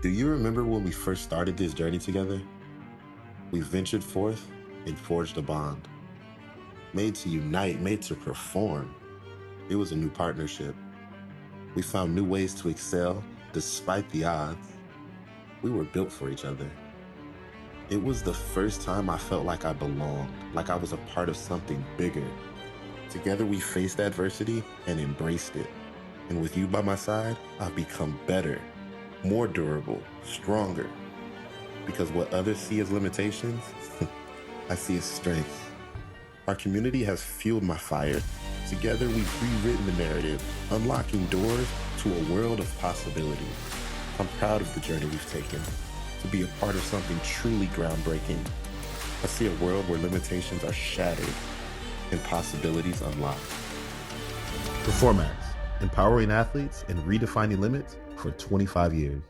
Do you remember when we first started this journey together? We ventured forth and forged a bond, made to unite, made to perform. It was a new partnership. We found new ways to excel despite the odds. We were built for each other. It was the first time I felt like I belonged, like I was a part of something bigger. Together we faced adversity and embraced it. And with you by my side, I've become better, more durable, stronger. Because what others see as limitations, I see as strength. Our community has fueled my fire. Together we've rewritten the narrative, unlocking doors to a world of possibility. I'm proud of the journey we've taken, to be a part of something truly groundbreaking. I see a world where limitations are shattered and possibilities unlocked. Performax, empowering athletes and redefining limits for 25 years.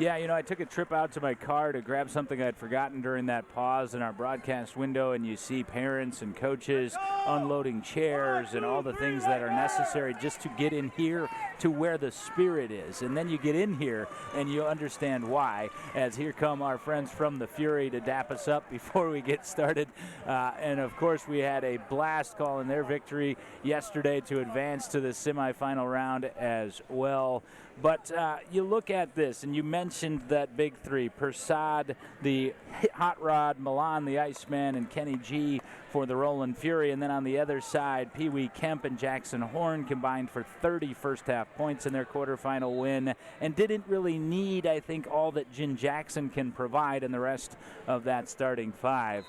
Yeah, I took a trip out to my car to grab something I'd forgotten during that pause in our broadcast window, and you see parents and coaches unloading chairs and all the things that are necessary just to get in here to where the spirit is. And then you get in here and you understand why, as here come our friends from the Fury to dap us up before we get started. And of course, we had a blast calling their victory yesterday to advance to the semifinal round as well. But you look at this, and you mentioned that big three, Persad, the Hot Rod, Milan, the Iceman, and Kenny G for the Rollin Fury. And then on the other side, Pee Wee Kemp and Jackson Horn combined for 30 first-half points in their quarterfinal win, and didn't really need, I think, all that Jin Jackson can provide in the rest of that starting five.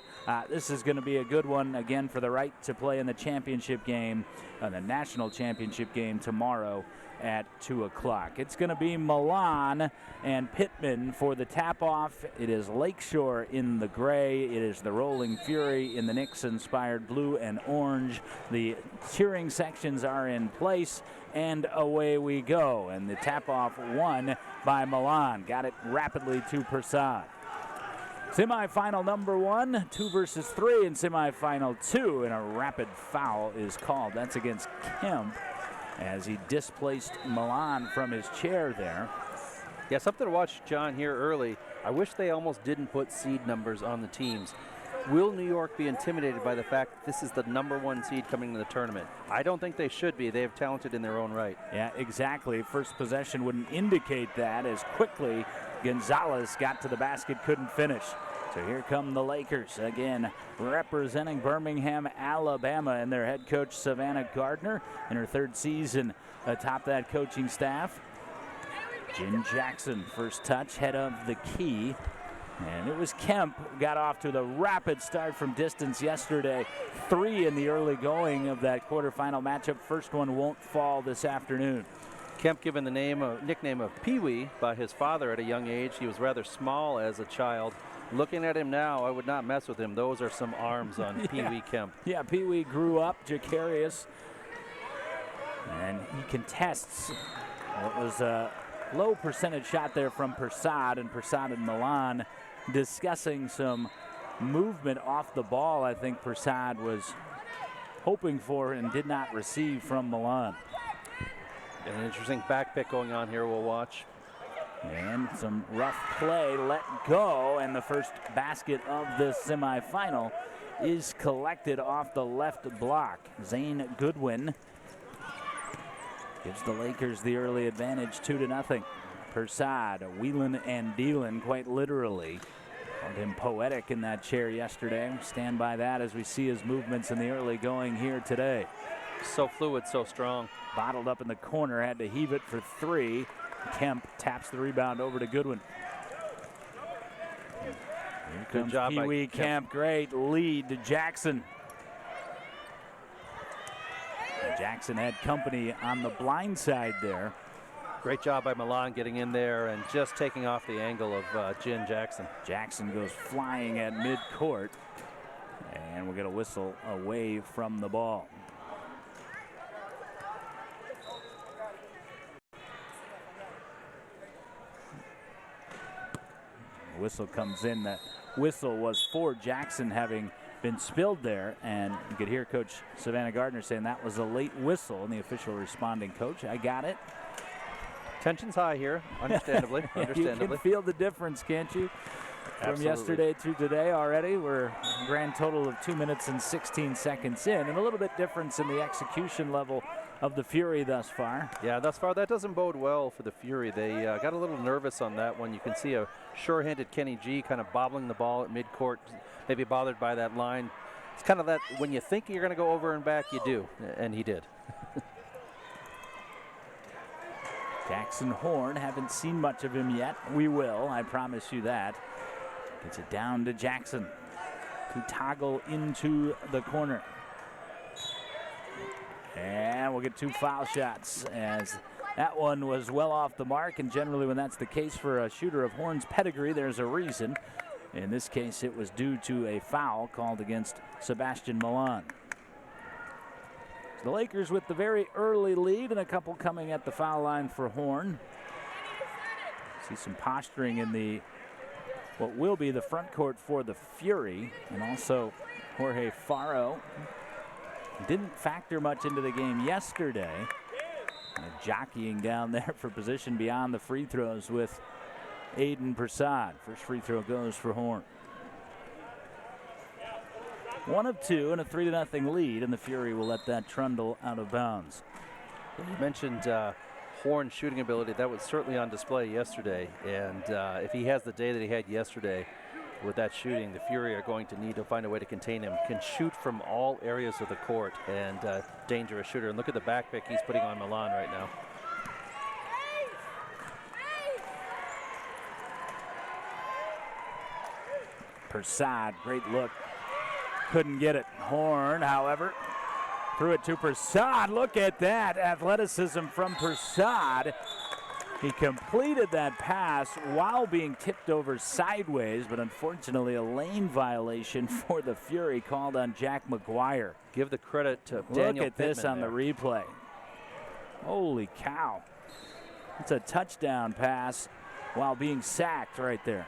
This is going to be a good one, again, for the right to play in the championship game, the national championship game tomorrow at 2 o'clock. It's going to be Milan and Pittman for the tap-off. It is Lakeshore in the gray. It is the Rolling Fury in the Knicks-inspired blue and orange. The cheering sections are in place, and away we go. And the tap-off won by Milan. Got it rapidly to Persad. Semifinal number 1, 2 versus 3 in semifinal 2, and a rapid foul is called. That's against Kemp, as he displaced Milan from his chair there. Yeah, something to watch, John, here early. I wish they almost didn't put seed numbers on the teams. Will New York be intimidated by the fact that this is the number 1 seed coming to the tournament? I don't think they should be. They have talented in their own right. Yeah, exactly. First possession wouldn't indicate that, as quickly Gonzalez got to the basket, couldn't finish. So here come the Lakers again, representing Birmingham, Alabama, and their head coach Savannah Gardner in her 3rd season atop that coaching staff. Jin Jackson, first touch, head of the key. And it was Kemp who got off to the rapid start from distance yesterday. 3 in the early going of that quarterfinal matchup. First one won't fall this afternoon. Kemp given the nickname of Pee Wee by his father at a young age. He was rather small as a child. Looking at him now, I would not mess with him. Those are some arms on Pee Wee Kemp. Yeah, Pee Wee grew up Jacarius, and he contests. It was a low percentage shot there from Persad and Milan discussing some movement off the ball. I think Persad was hoping for and did not receive from Milan. An interesting back pick going on here. We'll watch. And some rough play let go, and the first basket of this semifinal is collected off the left block. Zane Goodwin gives the Lakers the early advantage, 2-0. Persad, wheelin' and dealin', quite literally. Called him poetic in that chair yesterday. Stand by that as we see his movements in the early going here today. So fluid, so strong. Bottled up in the corner, had to heave it for 3. Kemp taps the rebound over to Goodwin. Here comes Pee Wee Kemp. Great lead to Jackson. Jackson had company on the blind side there. Great job by Milan getting in there and just taking off the angle of Jin Jackson. Jackson goes flying at midcourt, and we'll get a whistle away from the ball. Whistle comes in. That whistle was for Jackson having been spilled there, and you could hear Coach Savannah Gardner saying that was a late whistle, and the official responding, "Coach, I got it." Tension's high here, understandably. You can feel the difference, can't you? From Absolutely. yesterday to today already. We're a grand total of 2 minutes and 16 seconds in, and a little bit difference in the execution level of the Fury thus far. Yeah, thus far that doesn't bode well for the Fury. They got a little nervous on that one. You can see a sure-handed Kenny G kind of bobbling the ball at midcourt, maybe bothered by that line. It's kind of that when you think you're going to go over and back, you do, and he did. Jackson Horn, haven't seen much of him yet. We will, I promise you that. Gets it down to Jackson to toggle into the corner. And we'll get 2 foul shots, as that one was well off the mark, and generally when that's the case for a shooter of Horn's pedigree, there's a reason. In this case, it was due to a foul called against Sebastian Milan. So the Lakers with the very early lead, and a couple coming at the foul line for Horn. See some posturing in the what will be the front court for the Fury, and also Jorge Faro didn't factor much into the game yesterday. Jockeying down there for position beyond the free throws with Aiden Prasad. First free throw goes for Horn. 1 of 2 and a 3-0 lead, and the Fury will let that trundle out of bounds. You mentioned Horn's shooting ability. That was certainly on display yesterday, and if he has the day that he had yesterday with that shooting, the Fury are going to need to find a way to contain him. Can shoot from all areas of the court, and dangerous shooter. And look at the back pick he's putting on Milan right now. Prasad, great look. Couldn't get it. Horn, however, threw it to Prasad. Look at that athleticism from Prasad. He completed that pass while being tipped over sideways, but unfortunately a lane violation for the Fury called on Jack McGuire. Give the credit to Daniel Look at this on the replay. Holy cow. It's a touchdown pass while being sacked right there.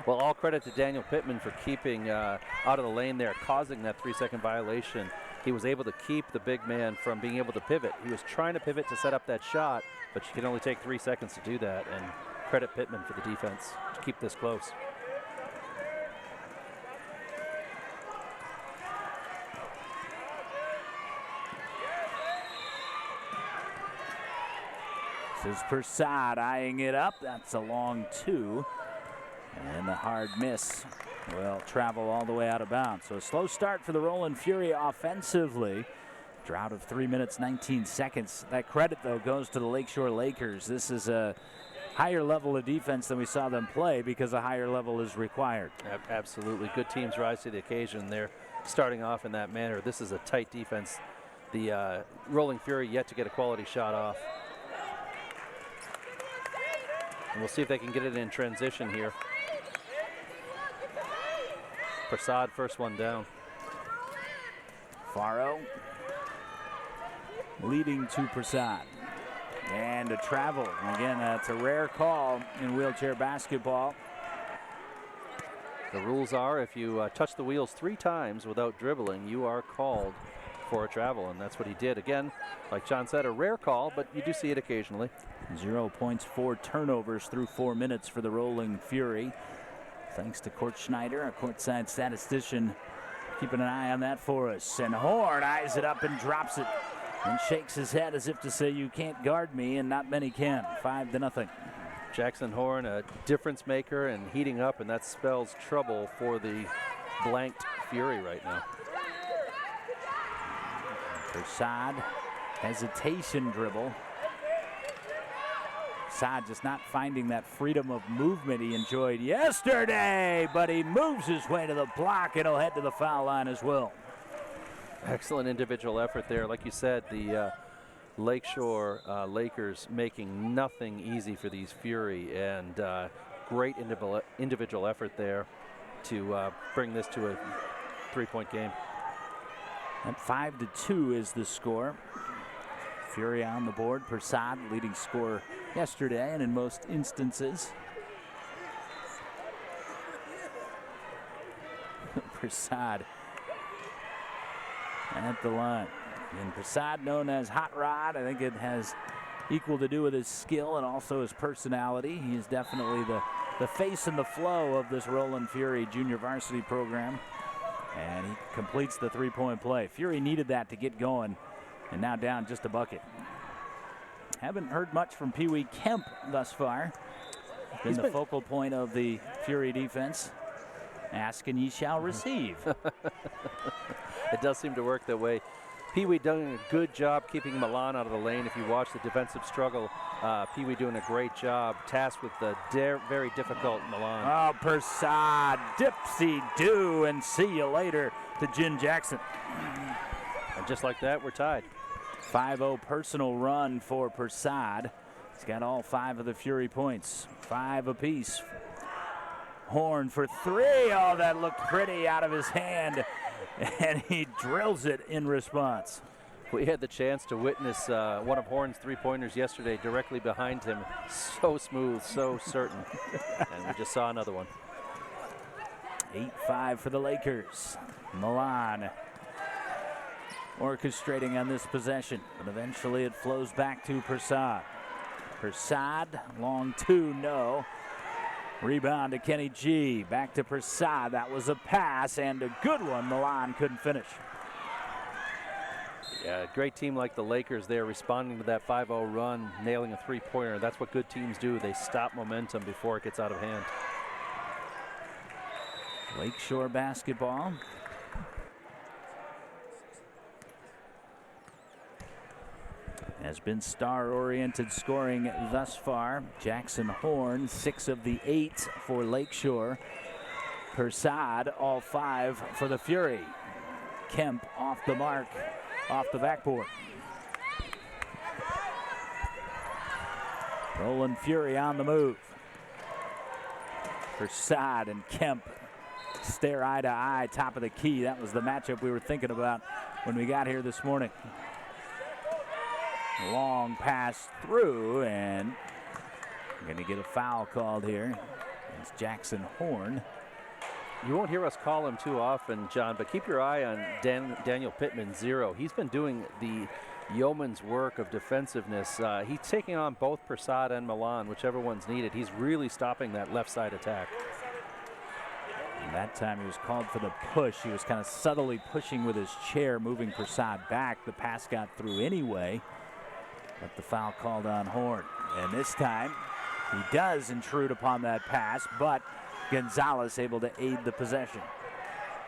Well, all credit to Daniel Pittman for keeping out of the lane there, causing that 3-second violation. He was able to keep the big man from being able to pivot. He was trying to pivot to set up that shot, but you can only take 3 seconds to do that, and credit Pittman for the defense to keep this close. This is Prasad eyeing it up. That's a long 2. And the hard miss will travel all the way out of bounds. So a slow start for the Rollin Fury offensively. Drought of 3 minutes, 19 seconds. That credit, though, goes to the Lakeshore Lakers. This is a higher level of defense than we saw them play because a higher level is required. Absolutely. Good teams rise to the occasion. They're starting off in that manner. This is a tight defense. The Rolling Fury yet to get a quality shot off. And we'll see if they can get it in transition here. Prasad, first one down. Faro leading to Prasad. And a travel. Again, that's a rare call in wheelchair basketball. The rules are if you touch the wheels 3 times without dribbling, you are called for a travel, and that's what he did. Again, like John said, a rare call, but you do see it occasionally. 0 points, 4 turnovers through 4 minutes for the Rolling Fury. Thanks to Court Schneider, a courtside statistician, keeping an eye on that for us. And Horn eyes it up and drops it and shakes his head as if to say, you can't guard me, and not many can. 5-0. Jackson Horn, a difference maker and heating up, and that spells trouble for the blanked Fury right now. Prasad, hesitation dribble. Prasad just not finding that freedom of movement he enjoyed yesterday, but he moves his way to the block and he'll head to the foul line as well. Excellent individual effort there. Like you said, the Lakeshore Lakers making nothing easy for these Fury, and great individual effort there to bring this to a 3-point game. And 5-2 is the score. Fury on the board. Prasad, leading scorer yesterday and in most instances. Prasad at the line. And Prasad, known as Hot Rod, I think it has equal to do with his skill and also his personality. He is definitely the face and the flow of this Rollin Fury junior varsity program. And he completes the three-point play. Fury needed that to get going, and now down just a bucket. Haven't heard much from Pee Wee Kemp thus far. Been the focal point of the Fury defense. Ask and ye shall receive. It does seem to work that way. Pee Wee doing a good job keeping Milan out of the lane. If you watch the defensive struggle, Pee Wee doing a great job, tasked with the very difficult Milan. Oh, Persad, dipsy-do, and see you later to Jin Jackson. And just like that, we're tied. 5-0 personal run for Persad. He's got all 5 of the Fury points, 5 apiece. Horn for 3. Oh, that looked pretty out of his hand, and he drills it in response. We had the chance to witness one of Horn's three-pointers yesterday directly behind him. So smooth, so certain. And we just saw another one. 8-5 for the Lakers. Milan orchestrating on this possession, but eventually it flows back to Persad. Persad, long 2, no. Rebound to Kenny G. Back to Persad. That was a pass and a good one. Milan couldn't finish. Yeah, a great team like the Lakers, they're responding to that 5-0 run, nailing a three-pointer. That's what good teams do. They stop momentum before it gets out of hand. Lakeshore basketball. Has been star-oriented scoring thus far. Jackson Horn, 6 of the 8 for Lakeshore. Persad, all 5 for the Fury. Kemp off the mark, off the backboard. Rollin Fury on the move. Persad and Kemp stare eye to eye, top of the key. That was the matchup we were thinking about when we got here this morning. Long pass through, and we're going to get a foul called here. It's Jackson Horn. You won't hear us call him too often, John, but keep your eye on Daniel Pittman, 0. He's been doing the yeoman's work of defensiveness. He's taking on both Persad and Milan, whichever one's needed. He's really stopping that left side attack. And that time he was called for the push. He was kind of subtly pushing with his chair, moving Persad back. The pass got through anyway. But the foul called on Horn. And this time, he does intrude upon that pass, but Gonzalez able to aid the possession.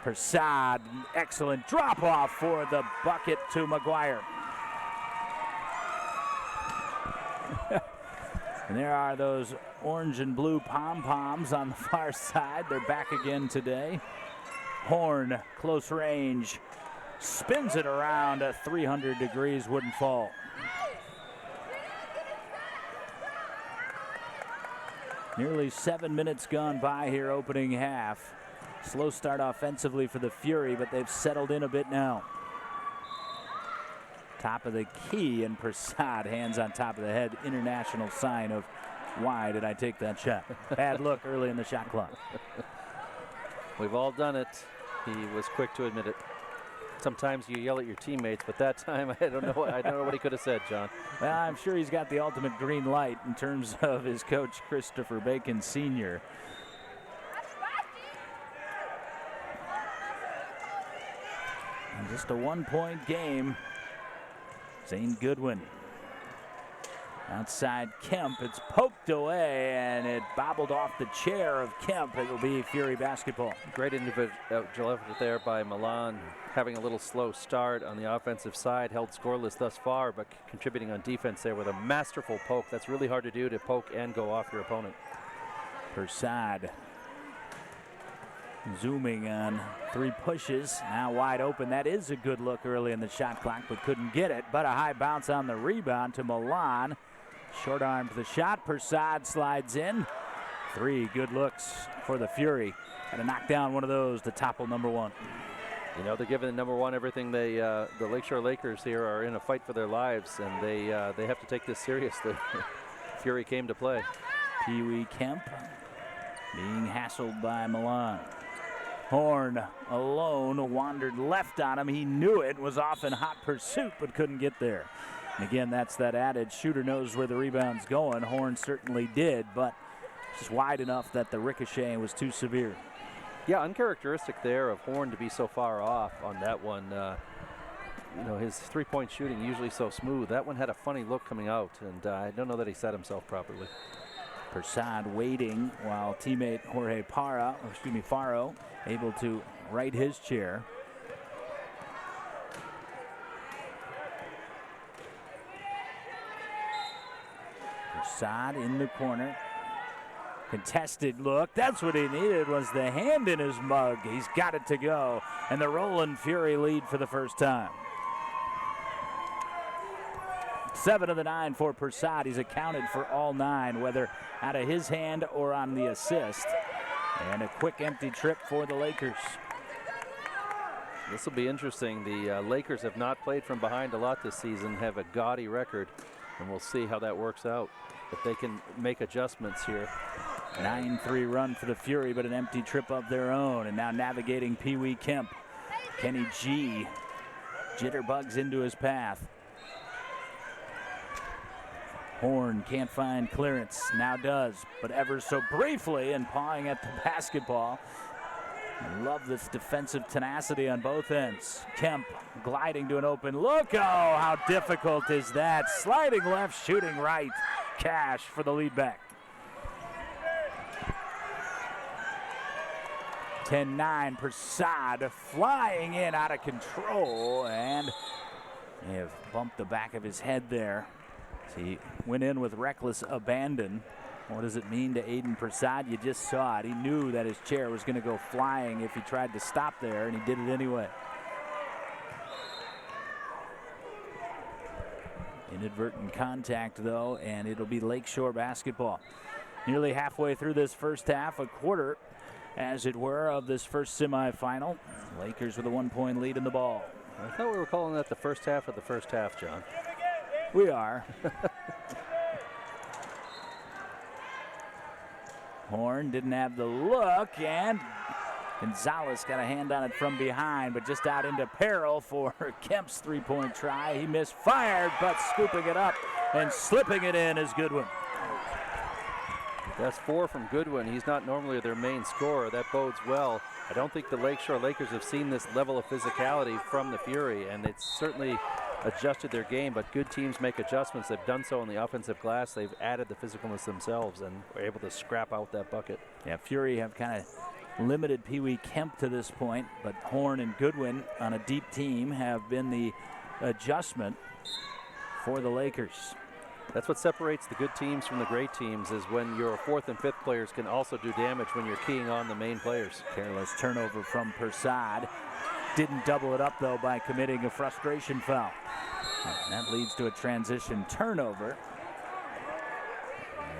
Persad, excellent drop-off for the bucket to McGuire. And there are those orange and blue pom-poms on the far side. They're back again today. Horn, close range, spins it around at 300 degrees, wouldn't fall. Nearly 7 minutes gone by here opening half. Slow start offensively for the Fury, but they've settled in a bit now. Top of the key, and Persad hands on top of the head. International sign of why did I take that shot? Bad look early in the shot clock. We've all done it. He was quick to admit it. Sometimes you yell at your teammates, but that time I don't know what he could have said, John. Well, I'm sure he's got the ultimate green light in terms of his coach, Christopher Bacon Sr. And just a 1-point game. Zane Goodwin. Outside Kemp, it's poked away, and it bobbled off the chair of Kemp. It will be Fury basketball. Great individual effort there by Milan, having a little slow start on the offensive side, held scoreless thus far, but contributing on defense there with a masterful poke. That's really hard to do, to poke and go off your opponent. Persad zooming on 3 pushes, now wide open. That is a good look early in the shot clock, but couldn't get it. But a high bounce on the rebound to Milan. Short arm for the shot. Persad slides in. 3 good looks for the Fury. Got to knock down one of those to topple number 1. You know, they're giving the number 1 everything. The Lakeshore Lakers here are in a fight for their lives, and they have to take this seriously. Fury came to play. Pee Wee Kemp being hassled by Milan. Horn alone, wandered left on him. He knew it, was off in hot pursuit, but couldn't get there. And again, that's that adage, shooter knows where the rebound's going. Horn certainly did, but just wide enough that the ricochet was too severe. Yeah, uncharacteristic there of Horn to be so far off on that one. You know, his three-point shooting usually so smooth. That one had a funny look coming out, and I don't know that he set himself properly. Persad waiting while teammate Jorge Faro able to right his chair. Persad in the corner. Contested look. That's what he needed, was the hand in his mug. He's got it to go. And the Rollin Fury lead for the first time. 7 of the 9 for Persad. He's accounted for all 9, whether out of his hand or on the assist. And a quick empty trip for the Lakers. This will be interesting. The Lakers have not played from behind a lot this season, have a gaudy record, and we'll see how that works out. If they can make adjustments here. 9-3 run for the Fury, but an empty trip of their own. And now navigating Pee Wee Kemp. Kenny G jitterbugs into his path. Horn can't find clearance, now does, but ever so briefly, and pawing at the basketball. Love this defensive tenacity on both ends. Kemp gliding to an open look. Oh, how difficult is that? Sliding left, shooting right. Cash for the lead back. 10-9, Persad flying in out of control, and they have bumped the back of his head there. He went in with reckless abandon. What does it mean to Aiden Persad? You just saw it. He knew that his chair was going to go flying if he tried to stop there, and he did it anyway. Inadvertent contact, though, and it'll be Lakeshore basketball. Nearly halfway through this first half, a quarter, as it were, of this first semifinal. Lakers with a 1-point lead in the ball. I thought we were calling that the first half of the first half, John. We are. Horn didn't have the look, and Gonzalez got a hand on it from behind, but just out into peril for Kemp's three-point try. He misfired, but scooping it up and slipping it in is Goodwin. That's 4 from Goodwin. He's not normally their main scorer. That bodes well. I don't think the Lakeshore Lakers have seen this level of physicality from the Fury, and it's certainly adjusted their game, but good teams make adjustments. They've done so on the offensive glass. They've added the physicalness themselves and were able to scrap out that bucket. Yeah, Fury have kind of limited Pee Wee Kemp to this point, but Horn and Goodwin on a deep team have been the adjustment for the Lakers. That's what separates the good teams from the great teams, is when your 4th and 5th players can also do damage when you're keying on the main players. Careless turnover from Persad. Didn't double it up, though, by committing a frustration foul. And that leads to a transition turnover.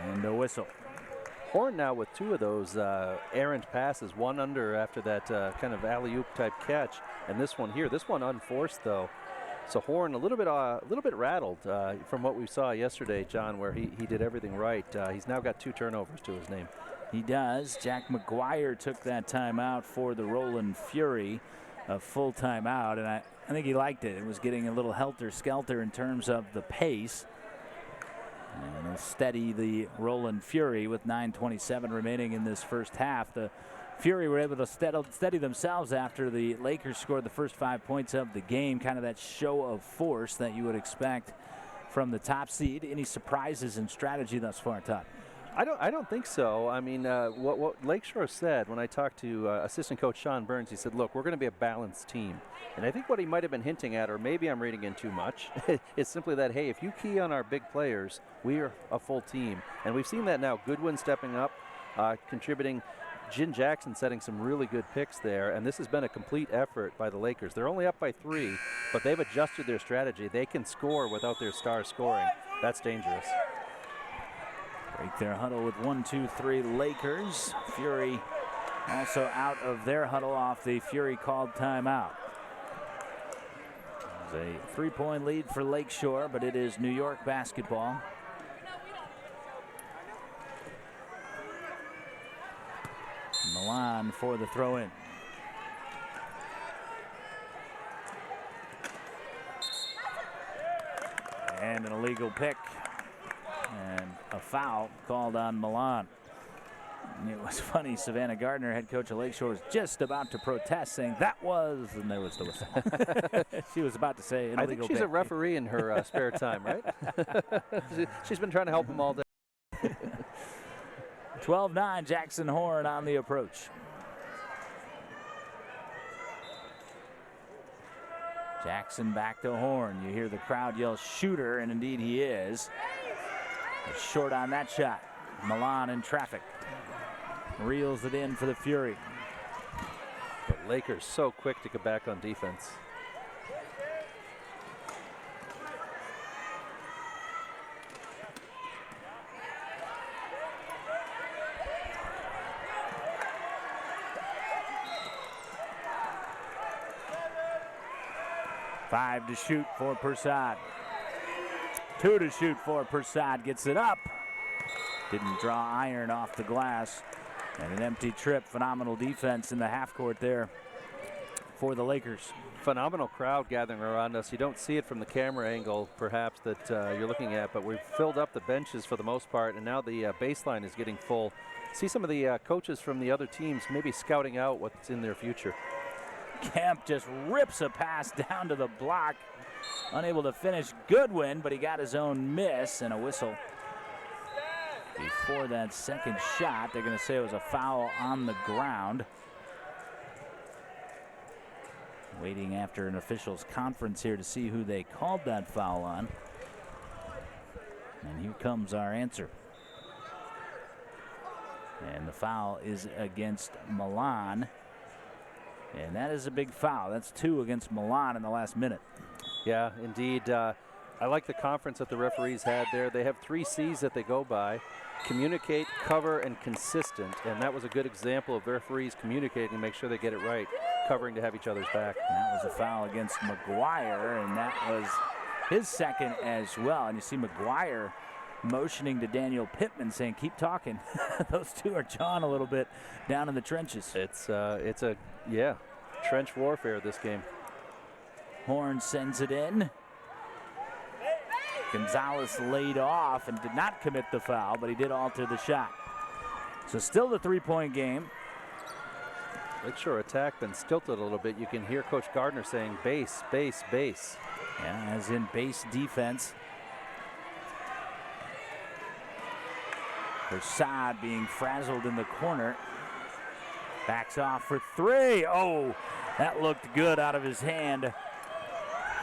And a whistle. Horn now with 2 of those errant passes, one under after that kind of alley-oop type catch, and this one here. This one unforced, though. So Horn a little bit rattled from what we saw yesterday, John, where he did everything right. He's now got 2 turnovers to his name. He does. Jack McGuire took that timeout for the Rollin Fury, a full timeout, and I think he liked it. It was getting a little helter-skelter in terms of the pace. And it'll steady the Rollin Fury with 9:27 remaining in this first half. The Fury were able to steady themselves after the Lakers scored the first 5 points of the game. Kind of that show of force that you would expect from the top seed. Any surprises in strategy thus far, Todd? I don't think so. I mean, what Lakeshore said when I talked to assistant coach Sean Burns, he said, look, we're going to be a balanced team. And I think what he might have been hinting at, or maybe I'm reading in too much, is simply that, hey, if you key on our big players, we are a full team. And we've seen that now. Goodwin stepping up, contributing. Jin Jackson setting some really good picks there, and this has been a complete effort by the Lakers. They're only up by 3, but they've adjusted their strategy. They can score without their stars scoring. That's dangerous. Break their huddle with 1, 2, 3 Lakers. Fury also out of their huddle off the Fury called timeout. It's a 3-point lead for Lakeshore, but it is New York basketball. Milan for the throw-in. and an illegal pick. And a foul called on Milan. And it was funny, Savannah Gardner, head coach of Lakeshore, was just about to protest, saying that was, and there was the whistle. She was about to say an illegal I think she's pick. a referee in her spare time, right? She's been trying to help them all day. 12-9, Jackson Horn on the approach. Jackson back to Horn. You hear the crowd yell shooter, and indeed he is. He's short on that shot. Milan in traffic. Reels it in for the Fury. But Lakers so quick to get back on defense. Five to shoot for Persad. 2 to shoot for Persad. Gets it up. Didn't draw iron off the glass. And an empty trip. Phenomenal defense in the half court there for the Lakers. Phenomenal crowd gathering around us. You don't see it from the camera angle, perhaps, that you're looking at, but we've filled up the benches for the most part, and now the baseline is getting full. See some of the coaches from the other teams maybe scouting out what's in their future. Kemp just rips a pass down to the block. Unable to finish Goodwin, but he got his own miss and a whistle. Before that second shot, they're going to say it was a foul on the ground. Waiting after an officials conference here to see who they called that foul on. And here comes our answer. And the foul is against Milan. And that is a big foul. That's 2 against Milan in the last minute. Yeah, indeed. I like the conference that the referees had there. They have 3 C's that they go by: communicate, cover, and consistent. And that was a good example of referees communicating to make sure they get it right, covering to have each other's back. And that was a foul against McGuire, and that was his second as well. And you see McGuire motioning to Daniel Pittman, saying, keep talking. Those two are jawing a little bit down in the trenches. It's trench warfare this game. Horn sends it in. Gonzalez laid off and did not commit the foul, but he did alter the shot. So still the 3-point game. Lakeshore attack been stilted a little bit. You can hear Coach Gardner saying base, base, base. Yeah, as in base defense. Persad being frazzled in the corner. Backs off for 3. Oh, that looked good out of his hand.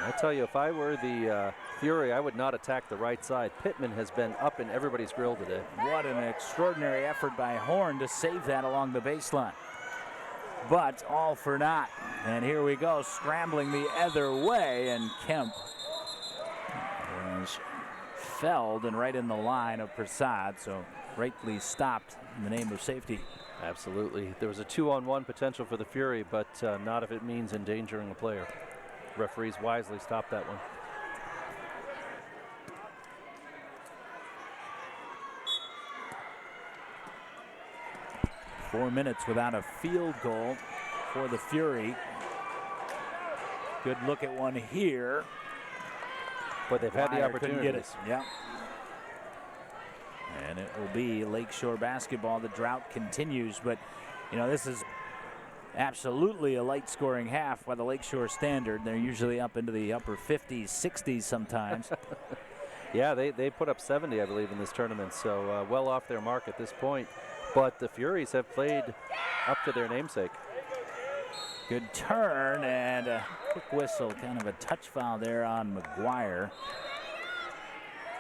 I tell you, if I were the Fury, I would not attack the right side. Pittman has been up in everybody's grill today. What an extraordinary effort by Horn to save that along the baseline. But all for naught. And here we go, scrambling the other way, and Kemp is felled and right in the line of Persad, so rightly stopped in the name of safety. Absolutely. There was a 2-on-1 potential for the Fury, but not if it means endangering a player. Referees wisely stopped that one. Four minutes without a field goal for the Fury. Good look at one here. But they've had the Couldn't get it. opportunities. Yeah. And it will be Lakeshore basketball. The drought continues, but you know, this is absolutely a light scoring half by the Lakeshore standard. They're usually up into the upper 50s, 60s sometimes. Yeah, they put up 70, I believe, in this tournament, so well off their mark at this point. But the Furies have played up to their namesake. Good turn and a quick whistle, kind of a touch foul there on McGuire.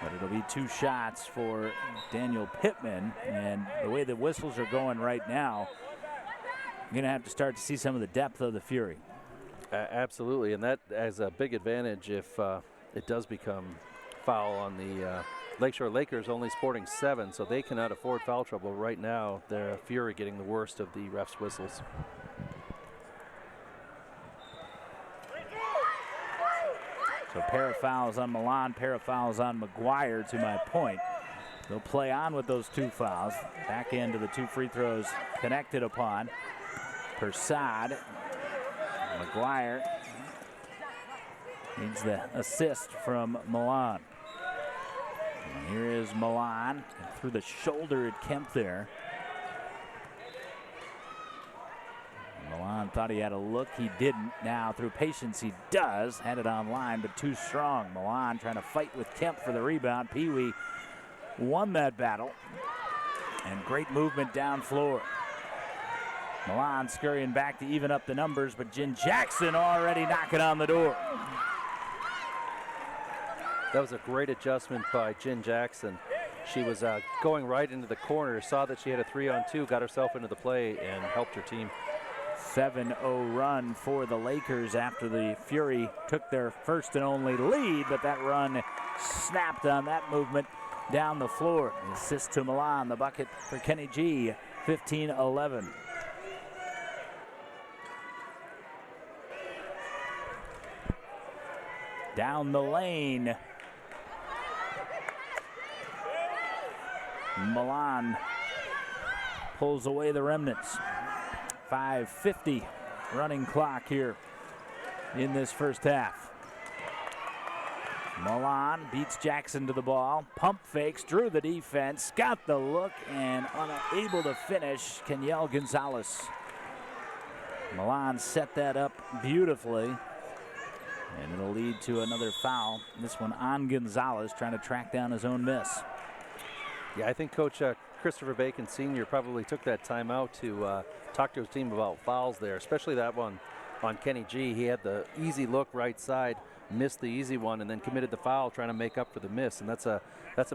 But it'll be 2 shots for Daniel Pittman. And the way the whistles are going right now, you're going to have to start to see some of the depth of the Fury. Absolutely, and that has a big advantage if it does become foul on the Lakeshore Lakers, only sporting 7, so they cannot afford foul trouble right now. The Fury getting the worst of the refs' whistles. So pair of fouls on Milan, pair of fouls on McGuire, to my point. They'll play on with those 2 fouls. Back into the 2 free throws connected upon. Persad. McGuire needs the assist from Milan. And here is Milan through the shoulder at Kemp there. Milan thought he had a look. He didn't. Now through patience he does. Had it on line, but too strong. Milan trying to fight with Kemp for the rebound. Pee Wee won that battle. And great movement down floor. Milan scurrying back to even up the numbers, but Jen Jackson already knocking on the door. That was a great adjustment by Jen Jackson. She was going right into the corner, saw that she had a 3-on-2, got herself into the play, and helped her team. 7-0 run for the Lakers after the Fury took their first and only lead, but that run snapped on that movement down the floor. The assist to Milan, the bucket for Kenny G, 15-11. Down the lane. Milan pulls away the remnants. 5:50 running clock here in this first half. Milan beats Jackson to the ball. Pump fakes, drew the defense, got the look, and unable to finish, Kenyel Gonzalez. Milan set that up beautifully, and it'll lead to another foul. This one on Gonzalez, trying to track down his own miss. Yeah, I think Coach Christopher Bacon Sr. probably took that timeout to talk to his team about fouls there, especially that one on Kenny G. He had the easy look right side, missed the easy one, and then committed the foul trying to make up for the miss. And that's a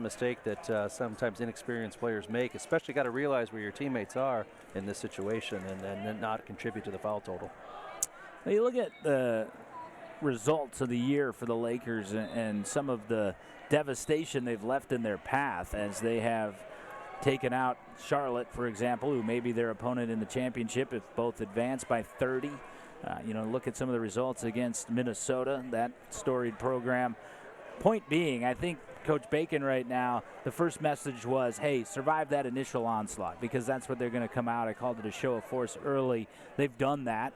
mistake that sometimes inexperienced players make, especially got to realize where your teammates are in this situation and then not contribute to the foul total. Now you look at the results of the year for the Lakers and some of the devastation they've left in their path as they have taken out Charlotte, for example, who may be their opponent in the championship if both advance by 30. Look at some of the results against Minnesota, that storied program. Point being, I think Coach Bacon right now, the first message was, hey, survive that initial onslaught, because that's what they're going to come out. I called it a show of force early. They've done that.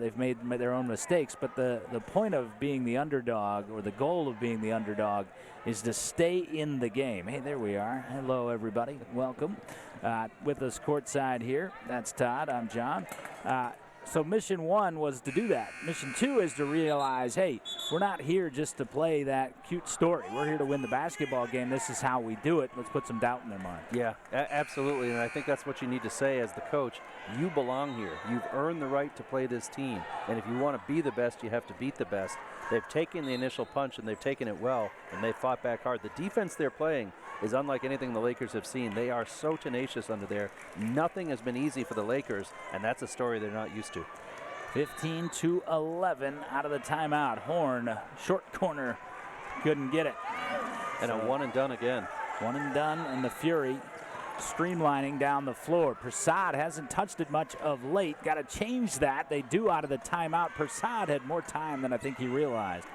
They've made their own mistakes, but the point of being the underdog, or the goal of being the underdog, is to stay in the game. Hey, there we are. Hello, everybody. Welcome. With us courtside here, that's Todd. I'm John. So mission one was to do that. Mission two is to realize, hey, we're not here just to play that cute story. We're here to win the basketball game. This is how we do it. Let's put some doubt in their mind. Yeah, absolutely. And I think that's what you need to say as the coach. You belong here. You've earned the right to play this team. And if you want to be the best, you have to beat the best. They've taken the initial punch, and they've taken it well, and they've fought back hard. The defense they're playing is unlike anything the Lakers have seen. They are so tenacious under there. Nothing has been easy for the Lakers, and that's a story they're not used to. 15-11 out of the timeout. Horn, short corner, couldn't get it. And a one and done again. One and done, and the Fury streamlining down the floor. Prasad hasn't touched it much of late. Got to change that. They do out of the timeout. Prasad had more time than I think he realized.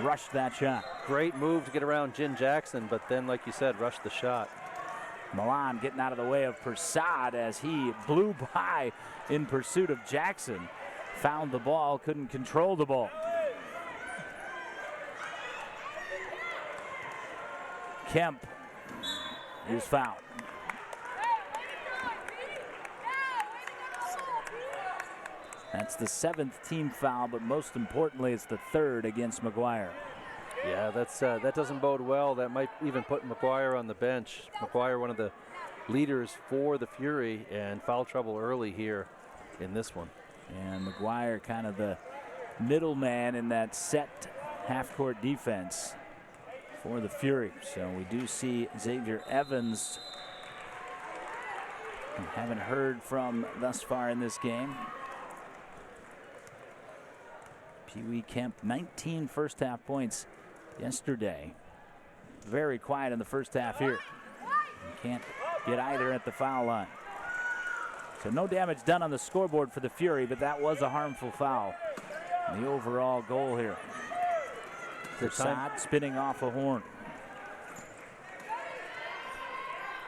Rushed that shot. Great move to get around Jen Jackson, but then, like you said, rushed the shot. Milan getting out of the way of Prasad as he blew by in pursuit of Jackson. Found the ball, couldn't control the ball. Kemp is fouled. That's the 7th team foul, but most importantly, it's the 3rd against McGuire. Yeah, that doesn't bode well. That might even put McGuire on the bench. McGuire, one of the leaders for the Fury, and foul trouble early here in this one. And McGuire kind of the middleman in that set half-court defense for the Fury. So we do see Xavier Evans, we haven't heard from thus far in this game. Pee Wee Kemp, 19 first half points yesterday. Very quiet in the first half here. Can't get either at the foul line. So no damage done on the scoreboard for the Fury, but that was a harmful foul. The overall goal here. Prasad spinning off a Horn.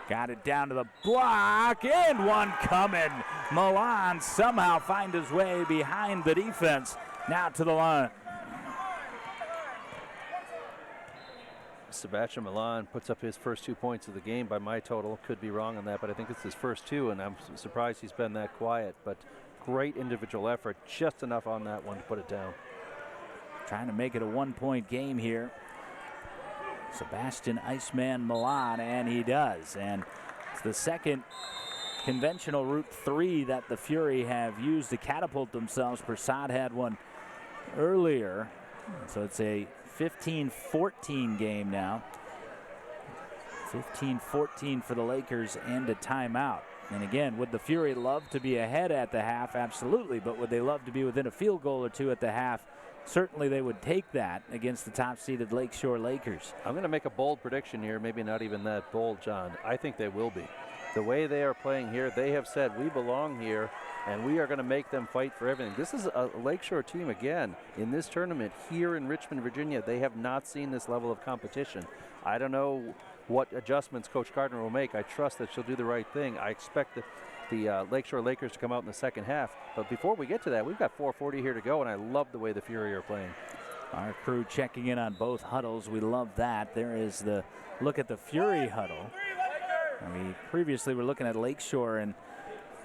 Got it down to the block, and one coming. Milan somehow find his way behind the defense. Now to the line. Sebastian Milan puts up his first 2 points of the game by my total. Could be wrong on that, but I think it's his first 2, and I'm surprised he's been that quiet. But great individual effort, just enough on that one to put it down. Trying to make it a 1-point game here. Sebastian Iceman Milan, and he does. And it's the second conventional route 3 that the Fury have used to catapult themselves. Prasad had one earlier. So it's a 15-14 game now. 15-14 for the Lakers and a timeout. And again, would the Fury love to be ahead at the half? Absolutely. But would they love to be within a field goal or 2 at the half? Certainly they would take that against the top-seeded Lakeshore Lakers. I'm going to make a bold prediction here, maybe not even that bold, John. I think they will be. The way they are playing here, they have said, we belong here, and we are going to make them fight for everything. This is a Lakeshore team, again, in this tournament here in Richmond, Virginia. They have not seen this level of competition. I don't know what adjustments Coach Gardner will make. I trust that she'll do the right thing. I expect the Lakeshore Lakers to come out in the second half. But before we get to that, we've got 4:40 here to go, and I love the way the Fury are playing. Our crew checking in on both huddles. We love that. There is the look at the Fury huddle. We previously were looking at Lakeshore, and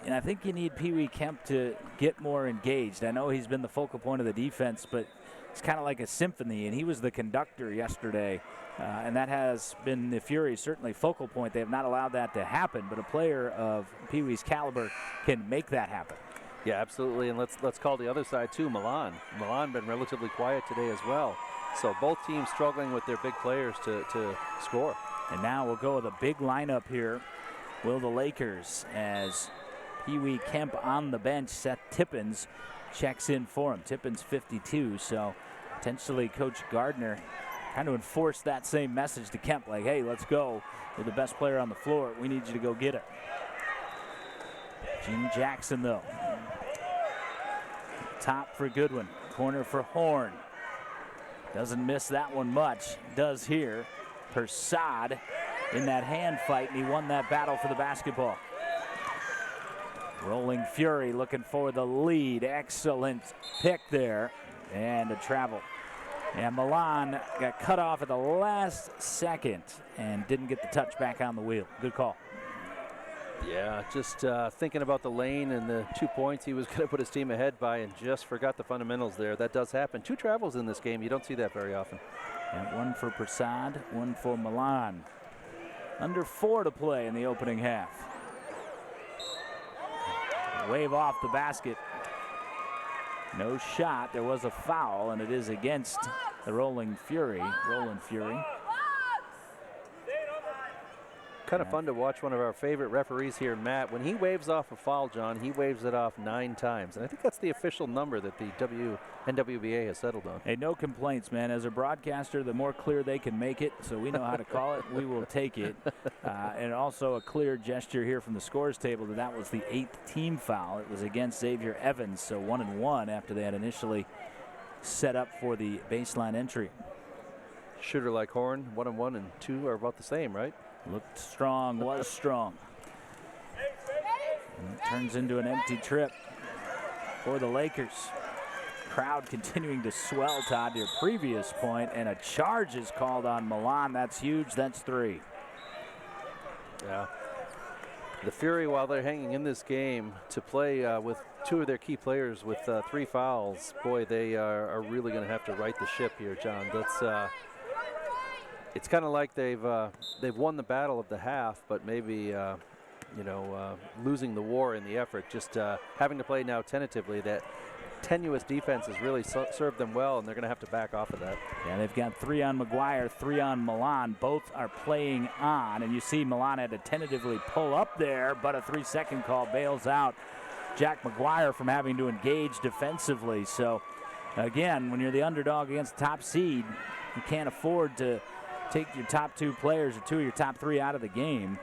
I think you need Pee Wee Kemp to get more engaged. I know he's been the focal point of the defense, but it's kind of like a symphony, and he was the conductor yesterday, and that has been the Fury's certainly focal point. They have not allowed that to happen, but a player of Pee Wee's caliber can make that happen. Yeah, absolutely, and let's call the other side too, Milan. Milan been relatively quiet today as well. So both teams struggling with their big players to score. And now we'll go with a big lineup here. Will the Lakers, as Pee Wee Kemp on the bench, Seth Tippins checks in for him. Tippins 52, so potentially Coach Gardner trying to enforce that same message to Kemp, like, hey, let's go. You're the best player on the floor. We need you to go get it. Gene Jackson, though. Top for Goodwin. Corner for Horn. Doesn't miss that one much. Does here. Persad in that hand fight, and he won that battle for the basketball. Rolling Fury looking for the lead. Excellent pick there. And a travel. And Milan got cut off at the last second and didn't get the touch back on the wheel. Good call. Yeah, just thinking about the lane and the 2 points he was going to put his team ahead by, and just forgot the fundamentals there. That does happen. 2 travels in this game. You don't see that very often. And one for Prasad, one for Milan. Under 4 to play in the opening half. Wave off the basket. No shot. There was a foul, and it is against the Rolling Fury. Rollin Fury. Kind of fun to watch one of our favorite referees here, Matt. When he waves off a foul, John, he waves it off 9 times. And I think that's the official number that the NWBA has settled on. Hey, no complaints, man. As a broadcaster, the more clear they can make it, so we know how to call it, we will take it. And also a clear gesture here from the scores table that was the 8th team foul. It was against Xavier Evans, so 1-1 after they had initially set up for the baseline entry. Shooter like Horn, 1-1 and 2 are about the same, right? Looked strong, was strong. And it turns into an empty trip for the Lakers. Crowd continuing to swell, Todd, to your previous point, and a charge is called on Milan. That's huge. That's 3. Yeah. The Fury, while they're hanging in this game, to play with 2 of their key players with 3 fouls, boy, they are really going to have to right the ship here, John. That's it's kind of like they've won the battle of the half, but maybe losing the war in the effort. Just having to play now tentatively. That tenuous defense has really served them well, and they're going to have to back off of that. Yeah, they've got 3 on McGuire, 3 on Milan. Both are playing on, and you see Milan had to tentatively pull up there, but a 3-second call bails out Jack McGuire from having to engage defensively. So, again, when you're the underdog against the top seed, you can't afford to take your top 2 players or 2 of your top 3 out of the game.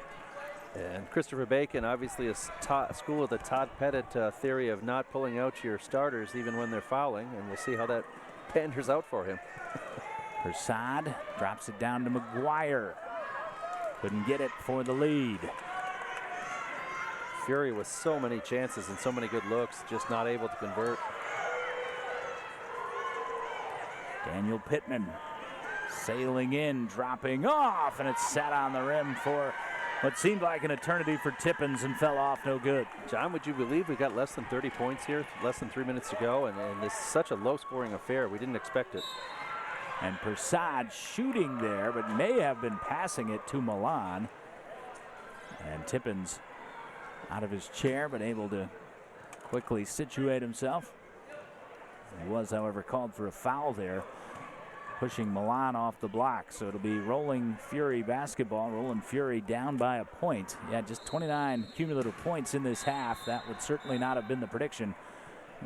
And Christopher Bacon, obviously a school of the Todd Pettit theory of not pulling out your starters even when they're fouling, and we'll see how that panders out for him. Persad drops it down to McGuire. Couldn't get it for the lead. Fury with so many chances and so many good looks, just not able to convert. Daniel Pittman Sailing in, dropping off, and it's sat on the rim for what seemed like an eternity for Tippins and fell off no good. John, would you believe we got less than 30 points here, less than 3 minutes to go, and this is such a low-scoring affair. We didn't expect it. And Persad shooting there, but may have been passing it to Milan. And Tippins out of his chair, but able to quickly situate himself. He was, however, called for a foul there, pushing Milan off the block. So it'll be Rolling Fury basketball. Rollin Fury down by a point. Yeah, just 29 cumulative points in this half. That would certainly not have been the prediction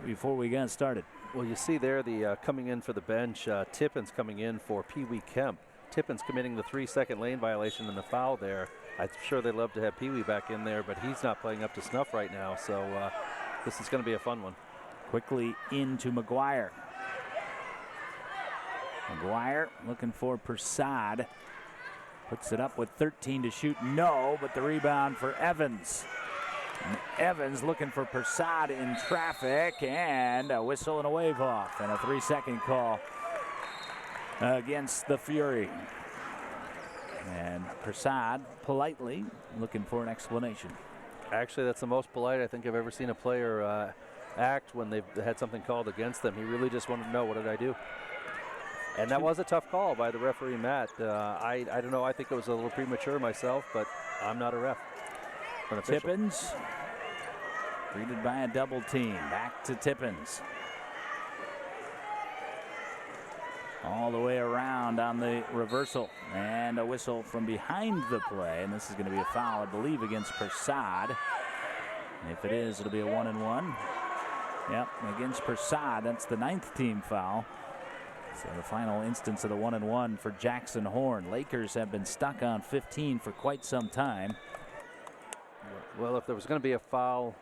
before we got started. Well, you see there the coming in for the bench, Tippins coming in for Pee Wee Kemp. Tippins committing the 3-second lane violation and the foul there. I'm sure they'd love to have Pee Wee back in there, but he's not playing up to snuff right now. So this is going to be a fun one. Quickly into McGuire. McGuire looking for Persad. Puts it up with 13 to shoot. No, but the rebound for Evans. And Evans looking for Persad in traffic, and a whistle and a wave off, and a 3-second call against the Fury. And Persad politely looking for an explanation. Actually, that's the most polite I think I've ever seen a player act when they've had something called against them. He really just wanted to know, what did I do? And that was a tough call by the referee, Matt. I don't know. I think it was a little premature myself, but I'm not a ref. Tippins greeted by a double team. Back to Tippins. All the way around on the reversal. And a whistle from behind the play. And this is going to be a foul, I believe, against Persad. If it is, it'll be a 1-and-1. Yep, against Persad. That's the 9th team foul. So the final instance of the 1-and-1 for Jackson Horn. Lakers have been stuck on 15 for quite some time. Well, if there was going to be a foul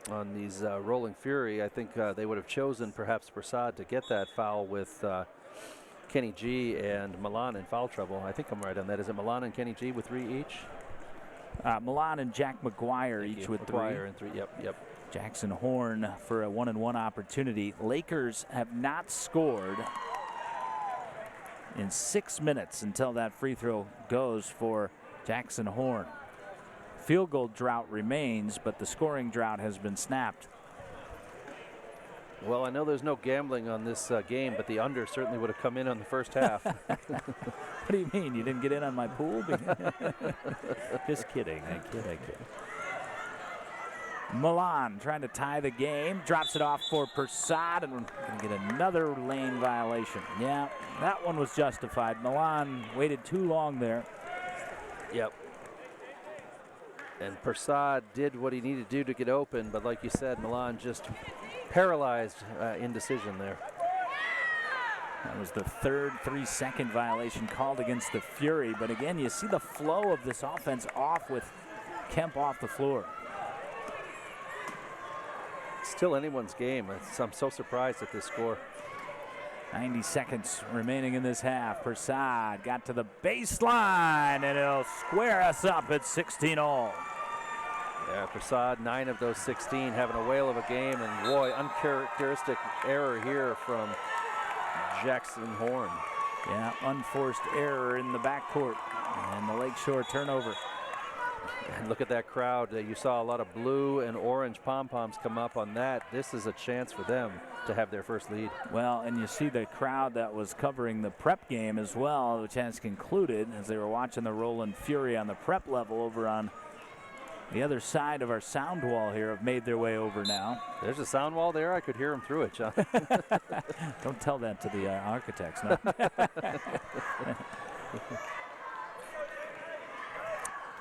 on these Rolling Fury, I think they would have chosen perhaps Persad to get that foul with Kenny G and Milan in foul trouble. I think I'm right on that. Is it Milan and Kenny G with 3 each? Milan and Jack McGuire each with McGuire and 3. Yep. Jackson Horn for a 1-and-1 opportunity. Lakers have not scored in 6 minutes until that free throw goes for Jackson Horn. Field goal drought remains, but the scoring drought has been snapped. Well, I know there's no gambling on this game, but the under certainly would have come in on the first half. What do you mean? You didn't get in on my pool? Just kidding. I kid. Milan trying to tie the game. Drops it off for Persad, and we're going to get another lane violation. Yeah, that one was justified. Milan waited too long there. Yep. And Persad did what he needed to do to get open, but like you said, Milan just paralyzed indecision there. That was the third 3-second violation called against the Fury. But again, you see the flow of this offense off with Kemp off the floor. Still anyone's game. I'm so surprised at this score. 90 seconds remaining in this half. Persad got to the baseline, and it'll square us up at 16-all. Yeah, Persad, 9 of those 16, having a whale of a game, and boy, uncharacteristic error here from Jackson Horn. Yeah, unforced error in the backcourt, and the Lakeshore turnover. And look at that crowd. You saw a lot of blue and orange pom-poms come up on that. This is a chance for them to have their first lead. Well, and you see the crowd that was covering the prep game as well, which has concluded as they were watching the Rollin Fury on the prep level over on the other side of our sound wall here, have made their way over now. There's a sound wall there. I could hear them through it, John. Don't tell that to the architects. No.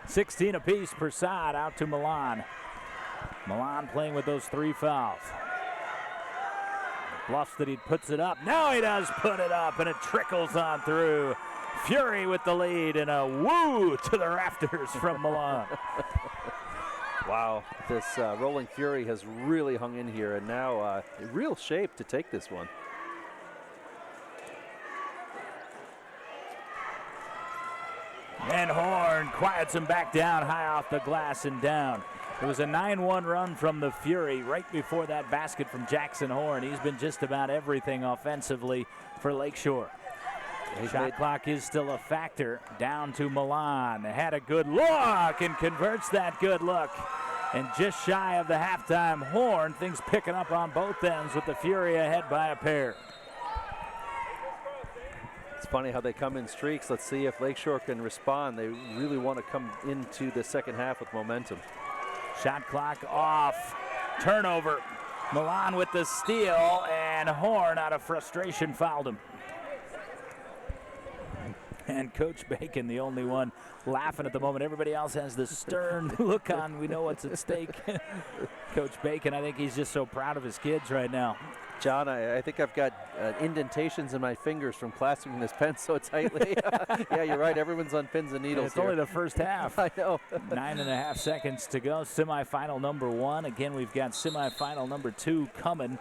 16 apiece. Persad out to Milan. Milan playing with those 3 fouls. Bluffs that he puts it up. Now he does put it up, and it trickles on through. Fury with the lead, and a woo to the rafters from Milan. Wow, this Rolling Fury has really hung in here, and now in real shape to take this one. And Horn quiets him back down, high off the glass and down. It was a 9-1 run from the Fury right before that basket from Jackson Horn. He's been just about everything offensively for Lakeshore. Shot clock is still a factor. Down to Milan. Had a good look and converts that good look. And just shy of the halftime horn, things picking up on both ends with the Fury ahead by a pair. It's funny how they come in streaks. Let's see if Lakeshore can respond. They really want to come into the second half with momentum. Shot clock off. Turnover. Milan with the steal, and Horn, out of frustration, fouled him. And Coach Bacon, the only one laughing at the moment. Everybody else has the stern look on. We know what's at stake. Coach Bacon, I think he's just so proud of his kids right now. John, I think I've got indentations in my fingers from clasping this pen so tightly. Yeah, you're right. Everyone's on pins and needles. It's only the first half. I know. 9.5 seconds to go. Semifinal number 1. Again, we've got semifinal number 2 coming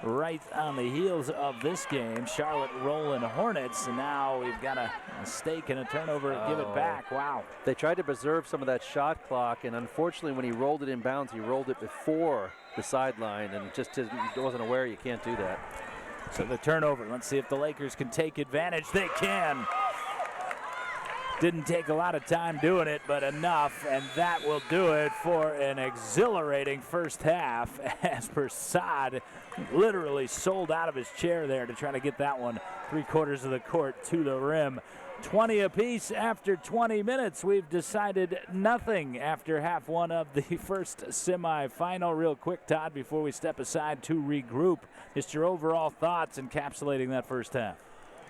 right on the heels of this game. Charlotte Rollin Hornets, and now we've got a mistake and a turnover to give it back. Wow. They tried to preserve some of that shot clock, and unfortunately when he rolled it in bounds, he rolled it before the sideline and just wasn't aware you can't do that. So the turnover, let's see if the Lakers can take advantage. They can. Didn't take a lot of time doing it, but enough, and that will do it for an exhilarating first half as Prasad literally sold out of his chair there to try to get that one 3/4 of the court to the rim. 20 apiece after 20 minutes. We've decided nothing after half one of the first semifinal. Real quick, Todd, before we step aside to regroup, just your overall thoughts encapsulating that first half.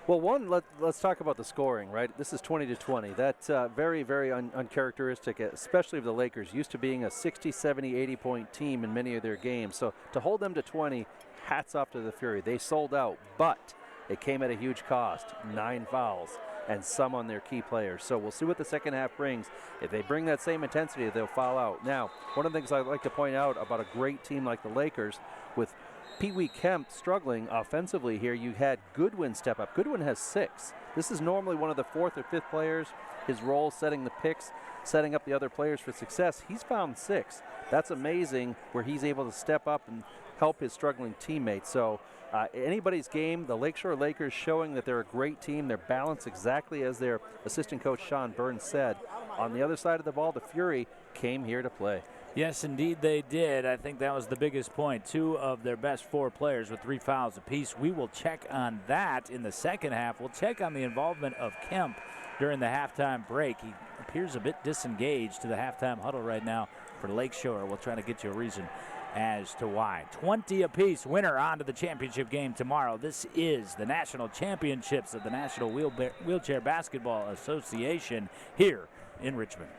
Well, one, let's talk about the scoring, right? This is 20-20. That's very, very uncharacteristic, especially of the Lakers, used to being a 60, 70, 80-point team in many of their games. So to hold them to 20, hats off to the Fury. They sold out, but it came at a huge cost, 9 fouls, and some on their key players. So we'll see what the second half brings. If they bring that same intensity, they'll foul out. Now, one of the things I'd like to point out about a great team like the Lakers, with Pee Wee Kemp struggling offensively here, you had Goodwin step up. Goodwin has 6. This is normally one of the 4th or 5th players. His role setting the picks, setting up the other players for success. He's found 6. That's amazing where he's able to step up and help his struggling teammates. So anybody's game, the Lakeshore Lakers showing that they're a great team. They're balanced exactly as their assistant coach Sean Burns said. On the other side of the ball, the Fury came here to play. Yes, indeed they did. I think that was the biggest point. 2 of their best 4 players with 3 fouls apiece. We will check on that in the second half. We'll check on the involvement of Kemp during the halftime break. He appears a bit disengaged to the halftime huddle right now for Lakeshore. We'll try to get you a reason as to why. 20 apiece. Winner on to the championship game tomorrow. This is the national championships of the National Wheelchair Basketball Association here in Richmond.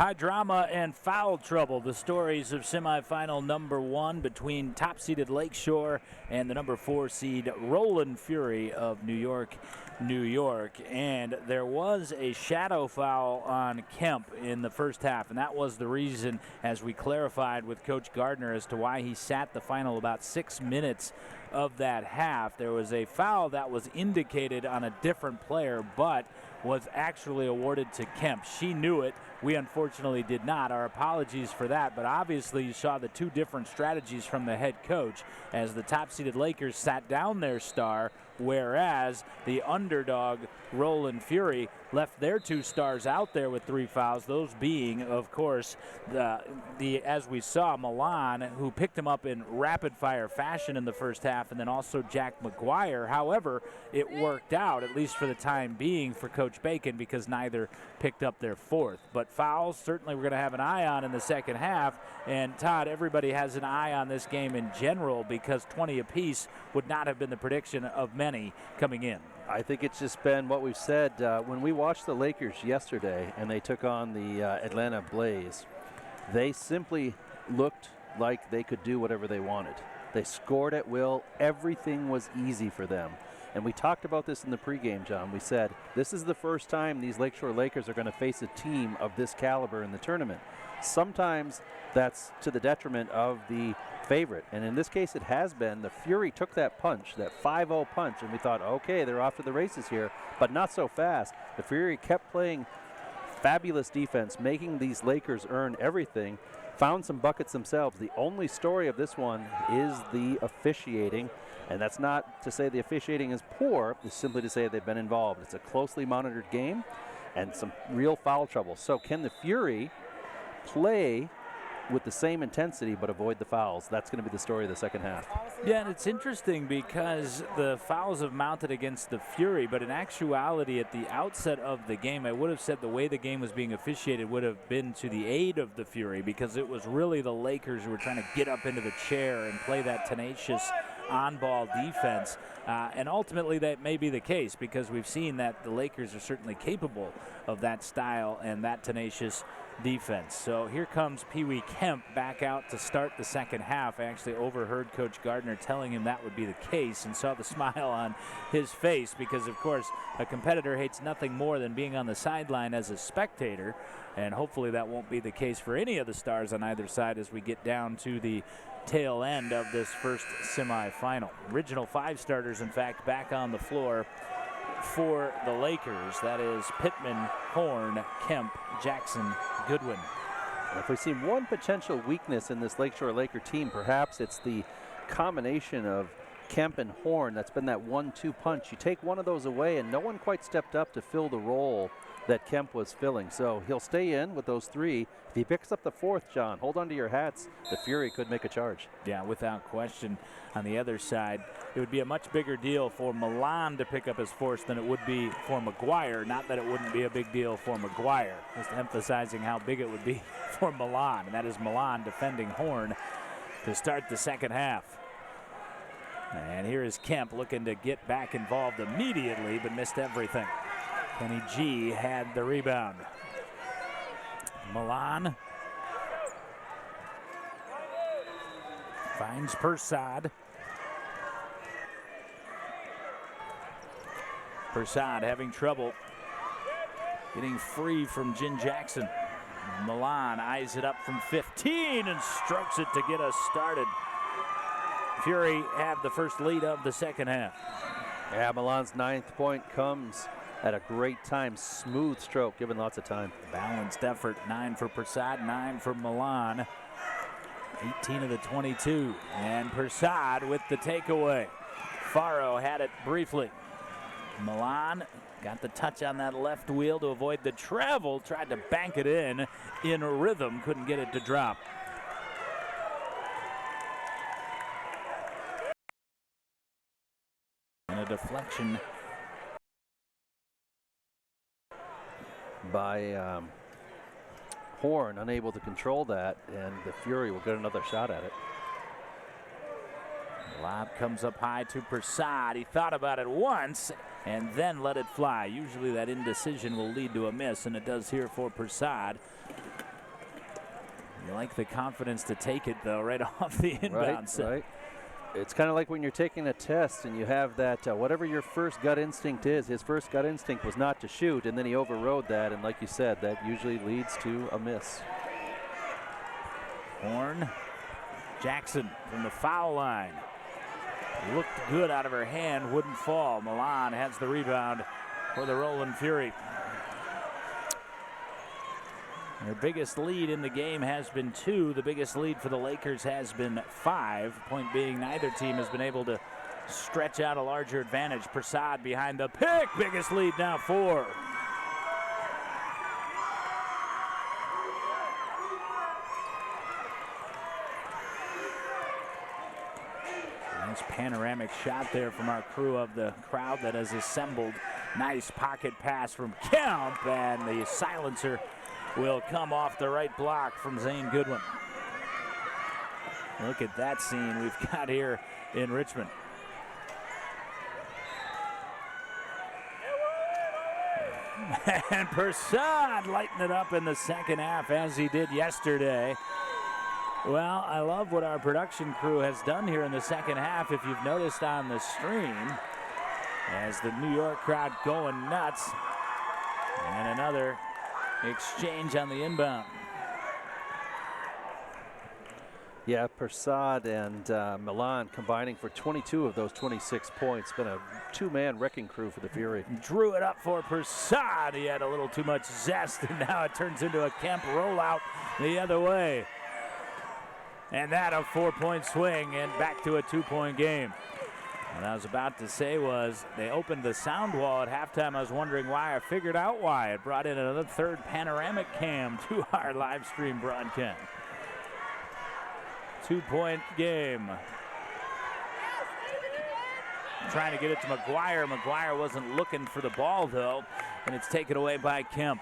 High drama and foul trouble. The stories of semifinal number 1 between top-seeded Lakeshore and the number 4 seed Rollin Fury of New York, New York. And there was a shadow foul on Kemp in the first half, and that was the reason, as we clarified with Coach Gardner, as to why he sat the final about 6 minutes of that half. There was a foul that was indicated on a different player, but was actually awarded to Kemp. She knew it. We unfortunately did not. Our apologies for that, but obviously you saw the two different strategies from the head coach as the top-seeded Lakers sat down their star, whereas the underdog Rollin Fury left their 2 stars out there with 3 fouls, those being, of course, the as we saw, Milan, who picked him up in rapid-fire fashion in the first half, and then also Jack McGuire. However, it worked out, at least for the time being, for Coach Bacon because neither picked up their 4th. But fouls, certainly we're going to have an eye on in the second half. And, Todd, everybody has an eye on this game in general because 20 apiece would not have been the prediction of many coming in. I think it's just been what we've said. When we watched the Lakers yesterday and they took on the Atlanta Blaze, they simply looked like they could do whatever they wanted. They scored at will. Everything was easy for them. And we talked about this in the pregame, John. We said this is the first time these Lakeshore Lakers are going to face a team of this caliber in the tournament. Sometimes that's to the detriment of the favorite, and in this case it has been. The Fury took that punch, that 5-0 punch, and we thought, okay, they're off to the races here, but not so fast. The Fury kept playing fabulous defense, making these Lakers earn everything, found some buckets themselves. The only story of this one is the officiating, and that's not to say the officiating is poor, it's simply to say they've been involved. It's a closely monitored game and some real foul trouble. So can the Fury play with the same intensity but avoid the fouls? That's going to be the story of the second half. Yeah, and it's interesting because the fouls have mounted against the Fury, but in actuality at the outset of the game, I would have said the way the game was being officiated would have been to the aid of the Fury because it was really the Lakers who were trying to get up into the chair and play that tenacious on-ball defense. And ultimately that may be the case because we've seen that the Lakers are certainly capable of that style and that tenacious defense. So here comes Pee Wee Kemp back out to start the second half. I actually overheard Coach Gardner telling him that would be the case and saw the smile on his face because, of course, a competitor hates nothing more than being on the sideline as a spectator, and hopefully that won't be the case for any of the stars on either side as we get down to the tail end of this first semifinal. Original 5 starters, in fact, back on the floor for the Lakers. That is Pittman, Horn, Kemp, Jackson, Goodwin. And if we've seen one potential weakness in this Lakeshore Laker team, perhaps it's the combination of Kemp and Horn. That's been that 1-2 punch. You take one of those away and no one quite stepped up to fill the role that Kemp was filling. So he'll stay in with those 3. If he picks up the 4th, John, hold on to your hats. The Fury could make a charge. Yeah, without question. On the other side, it would be a much bigger deal for Milan to pick up his 4th than it would be for McGuire. Not that it wouldn't be a big deal for McGuire, just emphasizing how big it would be for Milan. And that is Milan defending Horn to start the second half. And here is Kemp looking to get back involved immediately, but missed everything. Kenny G had the rebound. Milan finds Persad. Persad having trouble getting free from Jin Jackson. Milan eyes it up from 15 and strokes it to get us started. Fury have the first lead of the second half. Yeah, Milan's 9th point comes at a great time. Smooth stroke, given lots of time. Balanced effort. 9 for Persad, 9 for Milan. 18 of the 22. And Persad with the takeaway. Faro had it briefly. Milan got the touch on that left wheel to avoid the travel. Tried to bank it in rhythm. Couldn't get it to drop. And a deflection by Horn, unable to control that, and the Fury will get another shot at it. Lob comes up high to Persad. He thought about it once and then let it fly. Usually that indecision will lead to a miss, and it does here for Persad. You like the confidence to take it, though, right off the inbound set. Right. It's kind of like when you're taking a test and you have that, whatever your first gut instinct is, his first gut instinct was not to shoot, and then he overrode that, and like you said, that usually leads to a miss. Horn. Jackson from the foul line. Looked good out of her hand, wouldn't fall. Milan has the rebound for the Rollin Fury. Their biggest lead in the game has been 2. The biggest lead for the Lakers has been 5. Point being, neither team has been able to stretch out a larger advantage. Prasad behind the pick. Biggest lead now 4. Nice panoramic shot there from our crew of the crowd that has assembled. Nice pocket pass from Kemp, and the silencer will come off the right block from Zane Goodwin. Look at that scene we've got here in Richmond. And Prasad lighting it up in the second half as he did yesterday. Well, I love what our production crew has done here in the second half. If you've noticed on the stream, as the New York crowd going nuts. And another exchange on the inbound. Yeah, Prasad and Milan combining for 22 of those 26 points. Been a two-man wrecking crew for the Fury. Drew it up for Prasad. He had a little too much zest, and now it turns into a Kemp rollout the other way. And that a 4-point swing and back to a 2-point game. What I was about to say was they opened the sound wall at halftime. I was wondering why. I figured out why. It brought in another third panoramic cam to our live stream broadcast. 2-point game. Trying to get it to McGuire. McGuire wasn't looking for the ball, though, and it's taken away by Kemp.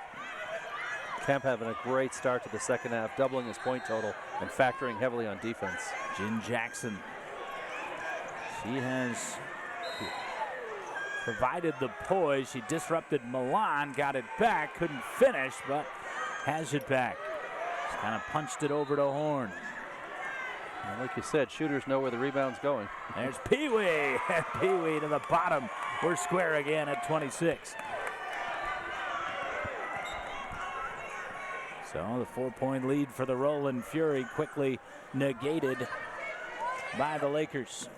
Kemp having a great start to the second half, doubling his point total and factoring heavily on defense. Jen Jackson. She has provided the poise. She disrupted Milan, got it back, couldn't finish, but has it back. Just kind of punched it over to Horn. And like you said, shooters know where the rebound's going. There's Pee Wee. Pee Wee to the bottom. We're square again at 26. So the 4-point lead for the Rollin Fury quickly negated by the Lakers.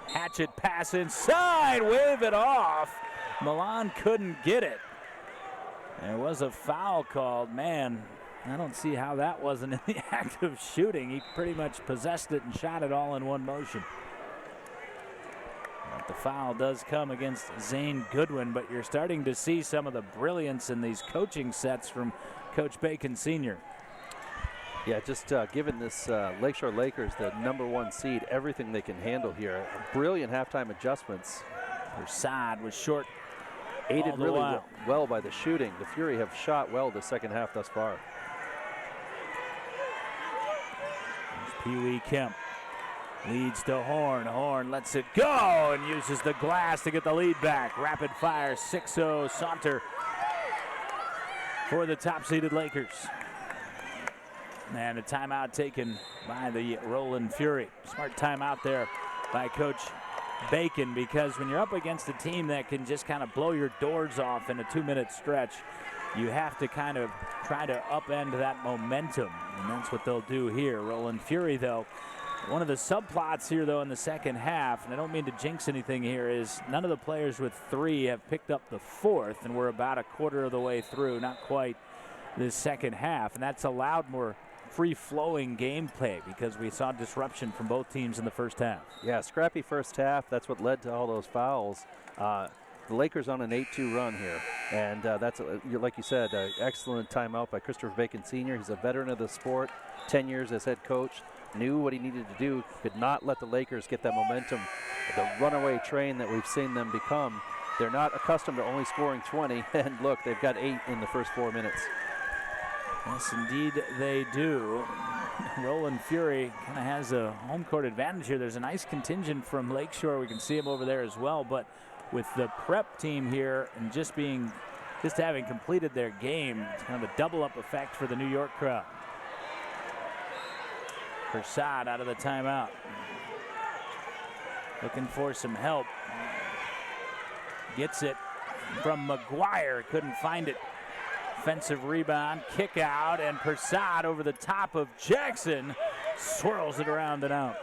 Hatchet pass inside, wave it off. Milan couldn't get it. There was a foul called. Man, I don't see how that wasn't in the act of shooting. He pretty much possessed it and shot it all in one motion. But the foul does come against Zane Goodwin, but you're starting to see some of the brilliance in these coaching sets from Coach Bacon Sr. Yeah, just giving this Lakeshore Lakers the #1 seed, everything they can handle here. Brilliant halftime adjustments. Prasad was short. Aided really well by the shooting. The Fury have shot well the second half thus far. There's Pee Wee Kemp. Leads to Horn. Horn lets it go and uses the glass to get the lead back. Rapid fire 6-0 saunter for the top-seeded Lakers. And a timeout taken by the Rollin Fury. Smart timeout there by Coach Bacon, because when you're up against a team that can just kind of blow your doors off in a 2-minute stretch, you have to kind of try to upend that momentum, and that's what they'll do here. Rollin Fury, though, one of the subplots here, though, in the second half, and I don't mean to jinx anything here, is none of the players with 3 have picked up the 4th, and we're about a quarter of the way through, not quite this second half, and that's allowed more free-flowing gameplay because we saw disruption from both teams in the first half. Yeah, scrappy first half. That's what led to all those fouls. The Lakers on an 8-2 run here, and that's, like you said, an excellent timeout by Christopher Bacon Sr. He's a veteran of the sport, 10 years as head coach, knew what he needed to do, could not let the Lakers get that momentum, the runaway train that we've seen them become. They're not accustomed to only scoring 20, and look, they've got 8 in the first 4 minutes. Yes, indeed they do. Rollin Fury kind of has a home court advantage here. There's a nice contingent from Lakeshore. We can see him over there as well. But with the prep team here and just being just having completed their game. It's kind of a double-up effect for the New York crowd. Persad out of the timeout. Looking for some help. Gets it from McGuire. Couldn't find it. Offensive rebound, kick out, and Persad over the top of Jackson. Swirls it around and out.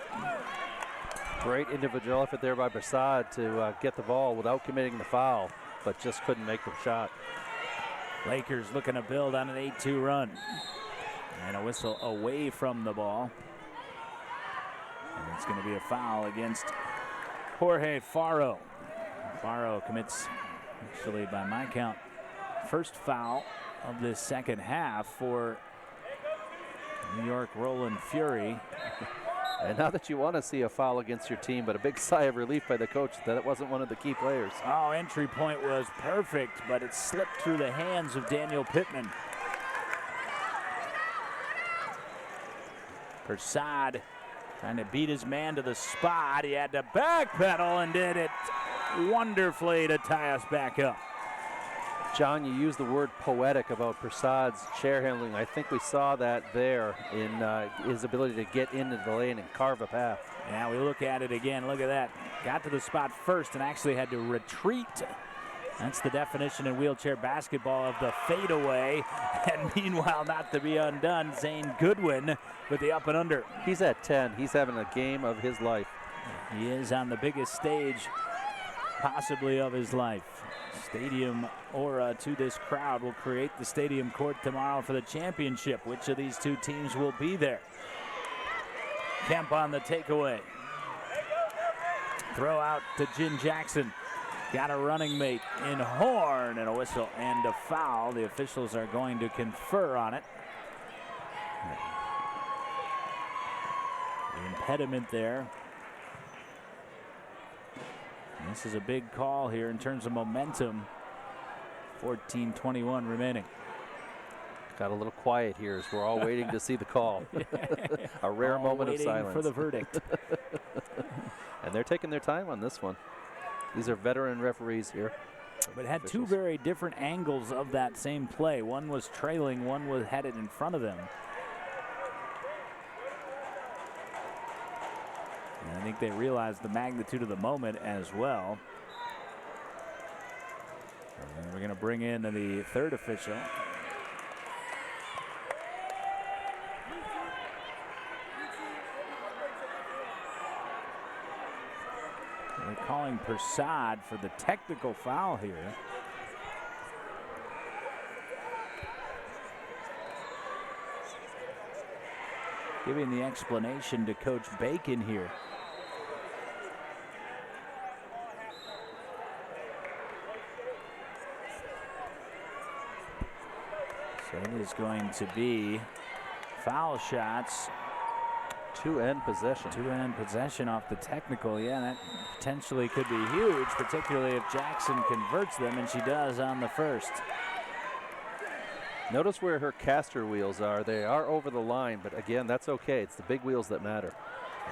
Great individual effort there by Persad to get the ball without committing the foul, but just couldn't make the shot. Lakers looking to build on an 8-2 run. And a whistle away from the ball. And it's going to be a foul against Jorge Faro. Faro commits, actually by my count, first foul of this second half for New York Rollin Fury. And not that you want to see a foul against your team, but a big sigh of relief by the coach that it wasn't one of the key players. Oh, entry point was perfect, but it slipped through the hands of Daniel Pittman. Persad trying to beat his man to the spot. He had to backpedal and did it wonderfully to tie us back up. John, you used the word poetic about Persad's chair handling. I think we saw that there in his ability to get into the lane and carve a path. Yeah, we look at it again. Look at that. Got to the spot first and actually had to retreat. That's the definition in wheelchair basketball of the fadeaway. And meanwhile, not to be undone, Zane Goodwin with the up and under. He's at 10. He's having a game of his life. He is on the biggest stage possibly of his life. Stadium aura to this crowd will create the stadium court tomorrow for the championship. Which of these two teams will be there? Kemp on the takeaway. Throw out to Jin Jackson. Got a running mate in Horn, and a whistle and a foul. The officials are going to confer on it. The impediment there. And this is a big call here in terms of momentum. 14:21 remaining. Got a little quiet here as we're all waiting to see the call. A rare moment of silence. For the verdict. And they're taking their time on this one. These are veteran referees here. But had two very different angles of that same play. One was trailing, one was headed in front of them. And I think they realized the magnitude of the moment as well. And we're going to bring in the third official. They're calling Persad for the technical foul here. Giving the explanation to Coach Bacon here. So it is going to be foul shots. Two-end possession. Two-end possession off the technical. Yeah, that potentially could be huge, particularly if Jackson converts them, and she does on the first. Notice where her caster wheels are. They are over the line, but again, that's okay. It's the big wheels that matter.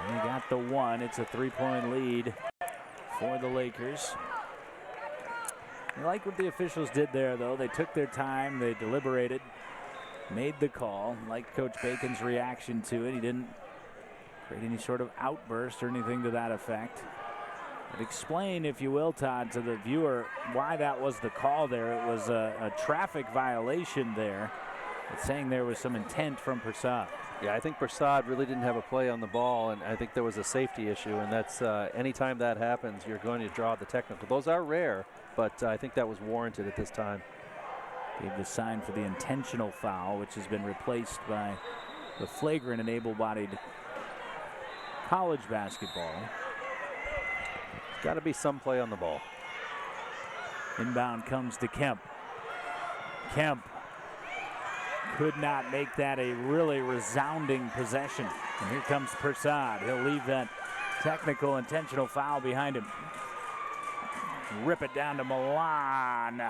And they got the one. It's a three-point lead for the Lakers. I like what the officials did there, though. They took their time. They deliberated, made the call. Like Coach Bacon's reaction to it. He didn't create any sort of outburst or anything to that effect. But explain, if you will, Todd, to the viewer why that was the call there. It was a traffic violation there. It's saying there was some intent from Persad. Yeah, I think Persad really didn't have a play on the ball, and I think there was a safety issue, and that's anytime that happens, you're going to draw the technical. Those are rare, but I think that was warranted at this time. Gave the sign for the intentional foul, which has been replaced by the flagrant and able-bodied college basketball. Got to be some play on the ball. Inbound comes to Kemp. Kemp could not make that a really resounding possession. And here comes Persad. He'll leave that technical intentional foul behind him. Rip it down to Milan.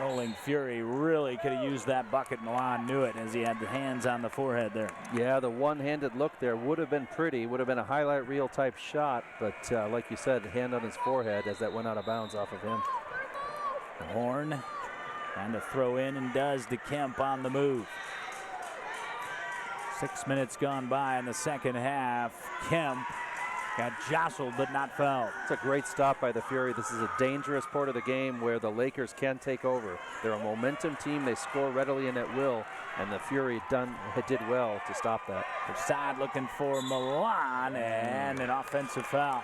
Rolling Fury really could have used that bucket. Milan knew it as he had the hands on the forehead there. Yeah, the one-handed look there would have been pretty, would have been a highlight reel type shot, but like you said, hand on his forehead as that went out of bounds off of him. Horn And the throw in and does to Kemp on the move. 6 minutes gone by in the second half. Kemp got jostled but not fouled. It's a great stop by the Fury. This is a dangerous part of the game where the Lakers can take over. They're a momentum team. They score readily and at will, and the Fury did well to stop that. Prasad looking for Milan, and an offensive foul.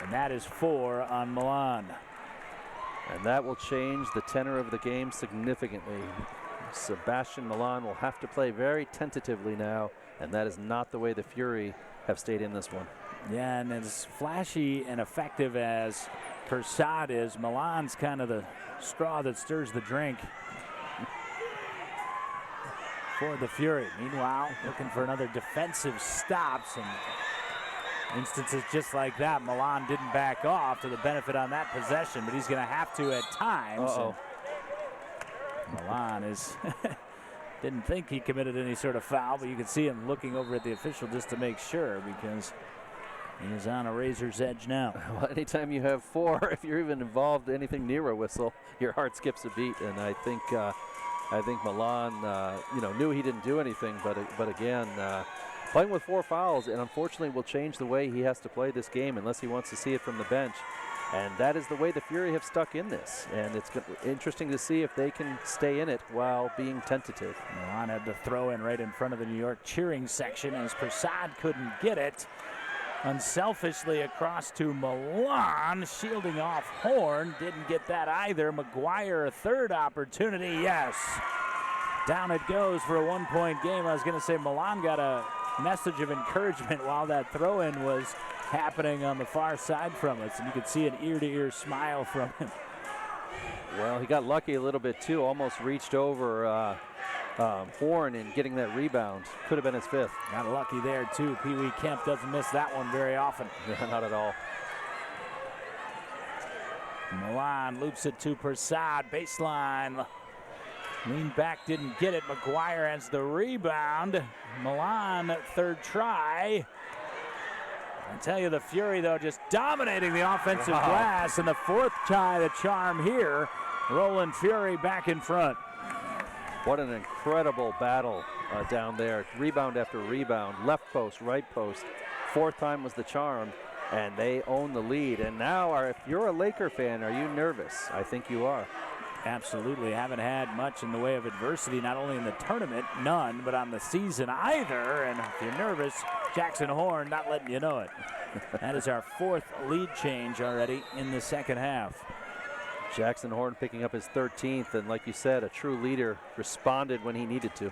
And that is 4 on Milan. And that will change the tenor of the game significantly. Sebastian Milan will have to play very tentatively now, and that is not the way the Fury have stayed in this one. Yeah, and as flashy and effective as Prasad is, Milan's kind of the straw that stirs the drink for the Fury. Meanwhile, looking for another defensive stops, and instances just like that, Milan didn't back off to the benefit on that possession, but he's going to have to at times. Milan is didn't think he committed any sort of foul, but you can see him looking over at the official just to make sure, because he is on a razor's edge now. Well, anytime you have 4, if you're even involved anything near a whistle, your heart skips a beat. And I think Milan, knew he didn't do anything, but again, playing with 4 fouls, and unfortunately will change the way he has to play this game unless he wants to see it from the bench. And that is the way the Fury have stuck in this. And it's interesting to see if they can stay in it while being tentative. Milan had to throw in right in front of the New York cheering section as Prasad couldn't get it. Unselfishly across to Milan, shielding off Horn. Didn't get that either. McGuire, a third opportunity. Yes. Down it goes for a 1-point game. I was going to say Milan got a message of encouragement while that throw-in was happening on the far side from us, and you could see an ear-to-ear smile from him. Well, he got lucky a little bit too, almost reached over Horn in getting that rebound. Could have been his 5th. Got lucky there too. Pee Wee Kemp doesn't miss that one very often. Yeah, not at all. Milan loops it to Prasad, baseline. Lean back, didn't get it. McGuire has the rebound. Milan, third try. I tell you, the Fury, though, just dominating the offensive glass. And the 4th tie, the charm here. Rollin Fury back in front. What an incredible battle down there. Rebound after rebound, left post, right post. 4th time was the charm, and they own the lead. And now, if you're a Laker fan, are you nervous? I think you are. Absolutely. Haven't had much in the way of adversity, not only in the tournament, none, but on the season either. And if you're nervous, Jackson Horn not letting you know it. That is our 4th lead change already in the second half. Jackson Horn picking up his 13th, and like you said, a true leader, responded when he needed to.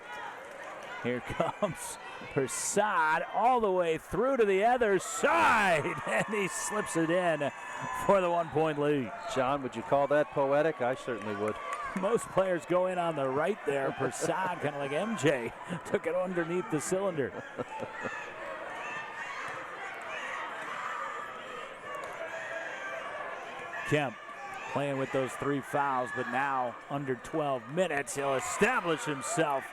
Here comes Prasad all the way through to the other side, and he slips it in for the 1-point lead. John, would you call that poetic? I certainly would. Most players go in on the right there. Prasad, kind of like MJ, took it underneath the cylinder. Kemp playing with those 3 fouls, but now under 12 minutes, he'll establish himself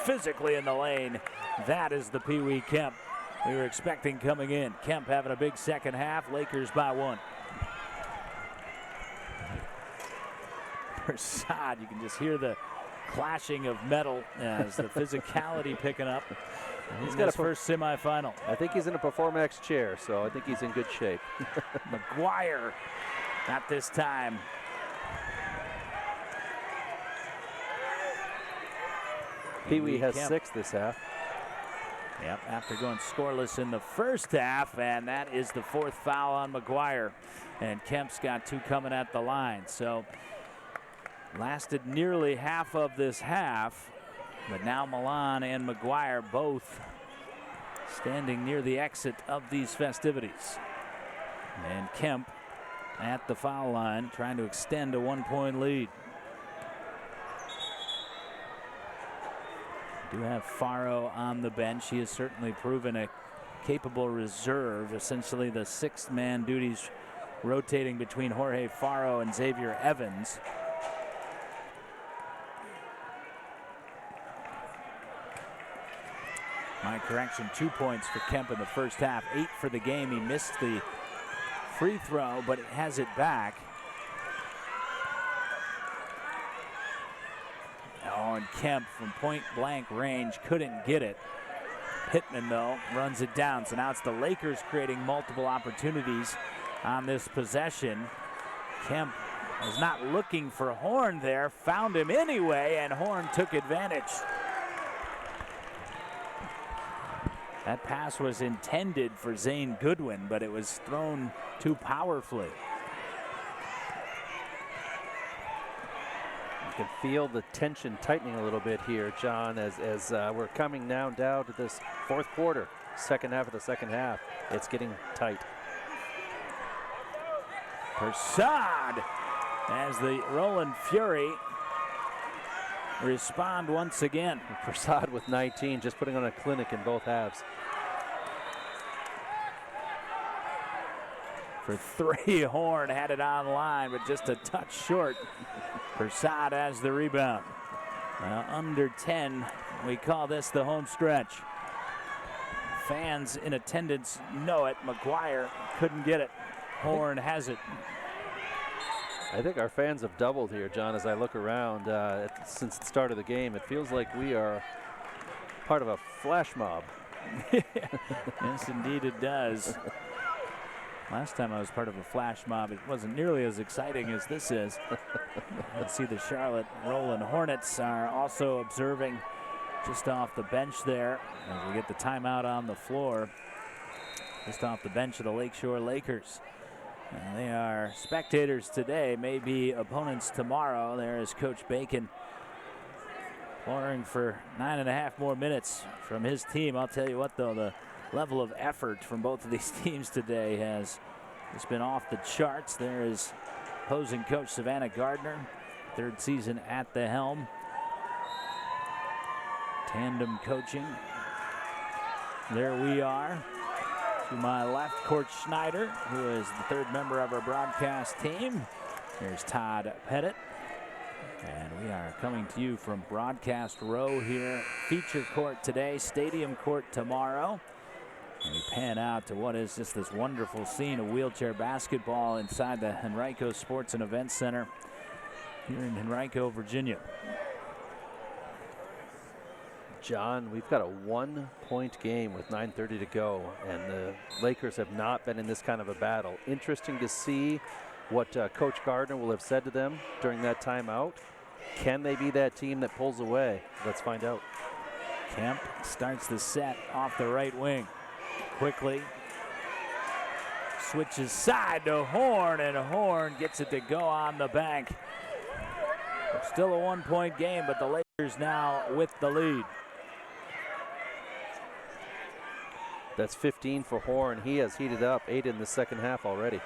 physically in the lane. That is the Pee Wee Kemp we were expecting coming in. Kemp having a big second half. Lakers by 1. Prasad, you can just hear the clashing of metal as the physicality picking up. He's got his first semifinal. I think he's in a Perform-X chair, so I think he's in good shape. McGuire, not this time. Pee Wee has 6 this half. Yep, after going scoreless in the first half, and that is the 4th foul on McGuire. And Kemp's got 2 coming at the line. So lasted nearly half of this half, but now Milan and McGuire both standing near the exit of these festivities. And Kemp at the foul line trying to extend a 1-point lead. Do have Faro on the bench. He has certainly proven a capable reserve. Essentially the 6th man duties rotating between Jorge Faro and Xavier Evans. My correction, 2 points for Kemp in the first half, 8 for the game. He missed the free throw, but it has it back. and Kemp from point-blank range couldn't get it. Pittman, though, runs it down. So now it's the Lakers creating multiple opportunities on this possession. Kemp was not looking for Horn there, found him anyway, and Horn took advantage. That pass was intended for Zane Goodwin, but it was thrown too powerfully. You can feel the tension tightening a little bit here, John, as we're coming now down to this fourth quarter, second half of the second half. It's getting tight. Prasad, as the Rollin Fury respond once again. Prasad with 19, just putting on a clinic in both halves. For three, Horn had it on line, but just a touch short. Prasad has the rebound. Under 10, we call this the home stretch. Fans in attendance know it. McGuire couldn't get it. Horn has it. I think our fans have doubled here, John, as I look around since the start of the game. It feels like we are part of a flash mob. Yes, indeed it does. Last time I was part of a flash mob, it wasn't nearly as exciting as this is. Let's see, the Charlotte Rollin Hornets are also observing just off the bench there as we get the timeout on the floor. Just off the bench of the Lakeshore Lakers. And they are spectators today, may be opponents tomorrow. There is Coach Bacon imploring for 9.5 more minutes from his team. I'll tell you what, though, the level of effort from both of these teams today has just been off the charts. There is opposing coach Savannah Gardner, third season at the helm. Tandem coaching. There we are. To my left, Court Schneider, who is the third member of our broadcast team. Here's Todd Pettit. And we are coming to you from Broadcast Row here. Feature court today, stadium court tomorrow. And we pan out to what is just this wonderful scene of wheelchair basketball inside the Henrico Sports and Events Center here in Henrico, Virginia. John, we've got a 1-point game with 9:30 to go, and the Lakers have not been in this kind of a battle. Interesting to see what Coach Gardner will have said to them during that timeout. Can they be that team that pulls away? Let's find out. Kemp starts the set off the right wing. Quickly switches side to Horn, and Horn gets it to go on the bank. Still a 1-point game, but the Lakers now with the lead. That's 15 for Horn. He has heated up 8 in the second half already.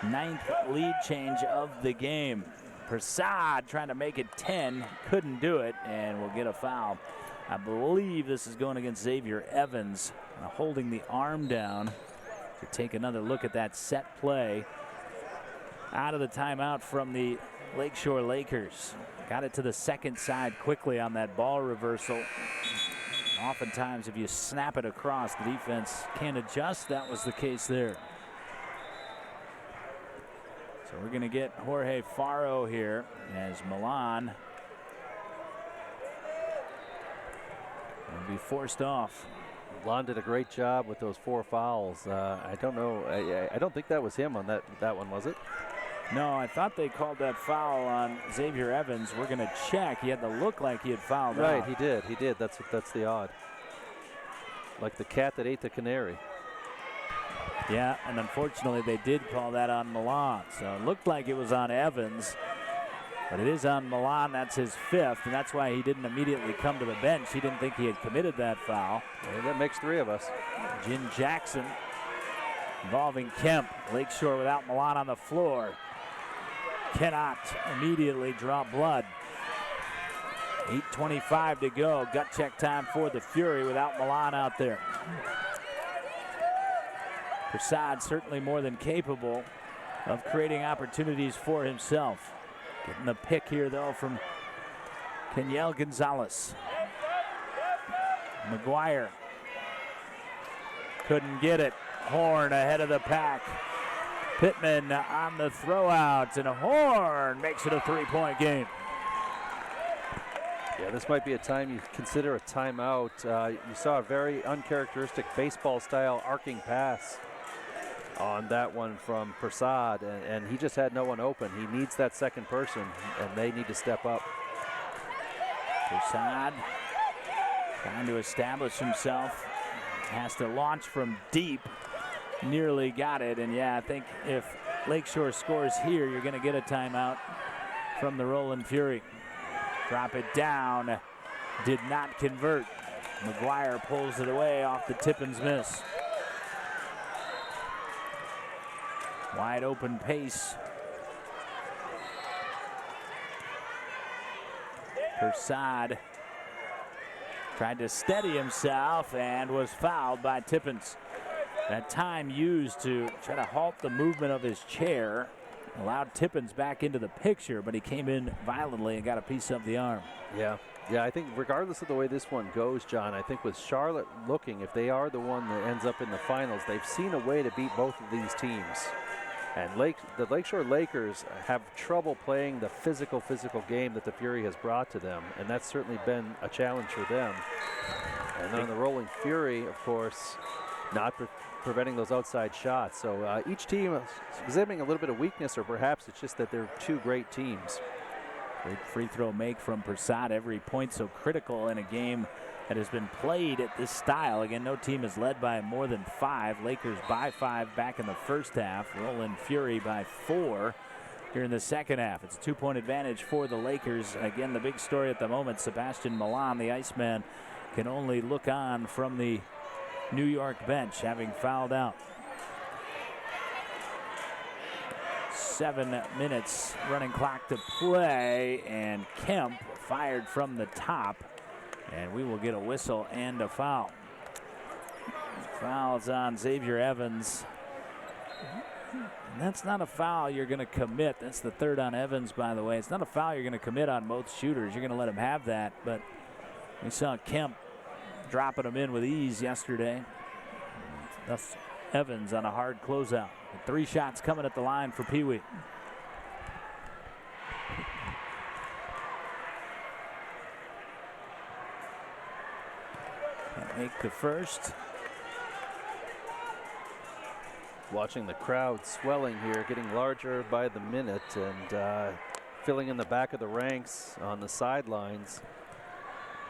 9th lead change of the game. Prasad trying to make it 10, couldn't do it, and will get a foul. I believe this is going against Xavier Evans, holding the arm down to take another look at that set play. Out of the timeout from the Lakeshore Lakers. Got it to the second side quickly on that ball reversal. Oftentimes, if you snap it across, the defense can't adjust. That was the case there. So we're going to get Jorge Faro here as Milan will be forced off. Milan did a great job with those 4 fouls. I don't know. I don't think that was him on that one, was it? No, I thought they called that foul on Xavier Evans. We're going to check. He had to look like he had fouled out. Right, he did. That's the odd. Like the cat that ate the canary. Yeah, and unfortunately they did call that on Milan. So it looked like it was on Evans, but it is on Milan. That's his 5th, and that's why he didn't immediately come to the bench. He didn't think he had committed that foul. Well, that makes 3 of us. Jin Jackson involving Kemp. Lakeshore without Milan on the floor. Cannot immediately draw blood. 8:25 to go. Gut check time for the Fury without Milan out there. Prasad certainly more than capable of creating opportunities for himself. Getting the pick here, though, from Kenyel Gonzalez. McGuire couldn't get it. Horn ahead of the pack. Pittman on the throw out, and Horn makes it a 3-point game. Yeah, Yeah, this might be a time you consider a timeout. You saw a very uncharacteristic baseball-style arcing pass on that one from Prasad, and he just had no one open. He needs that second person, and they need to step up. Prasad trying to establish himself. Has to launch from deep. Nearly got it, and yeah, I think if Lakeshore scores here, you're going to get a timeout from the Rollin Fury. Drop it down. Did not convert. McGuire pulls it away off the Tippins miss. Wide open pace. Prasad tried to steady himself and was fouled by Tippins. That time used to try to halt the movement of his chair allowed Tippins back into the picture, but he came in violently and got a piece of the arm. Yeah, I think regardless of the way this one goes, John, I think with Charlotte looking, if they are the one that ends up in the finals, they've seen a way to beat both of these teams. And the Lakeshore Lakers have trouble playing the physical game that the Fury has brought to them, and that's certainly been a challenge for them. And on the Rolling Fury, of course, not preventing those outside shots. So each team is exhibiting a little bit of weakness, or perhaps it's just that they're two great teams. Great free throw make from Prasad. Every point so critical in a game that has been played at this style. Again, no team is led by more than 5. Lakers by 5 back in the first half. Rollin Fury by 4 here in the second half. It's a 2-point advantage for the Lakers. Again, the big story at the moment, Sebastian Milan, the Iceman, can only look on from the New York bench, having fouled out. 7 minutes running clock to play, and Kemp fired from the top, and we will get a whistle and a foul. Foul's on Xavier Evans. And that's not a foul you're going to commit. That's the third on Evans, by the way. It's not a foul you're going to commit on both shooters. You're going to let him have that, but we saw Kemp dropping them in with ease yesterday. Thus, Evans on a hard closeout. 3 shots coming at the line for Pee Wee. Make the first. Watching the crowd swelling here, getting larger by the minute, and filling in the back of the ranks on the sidelines.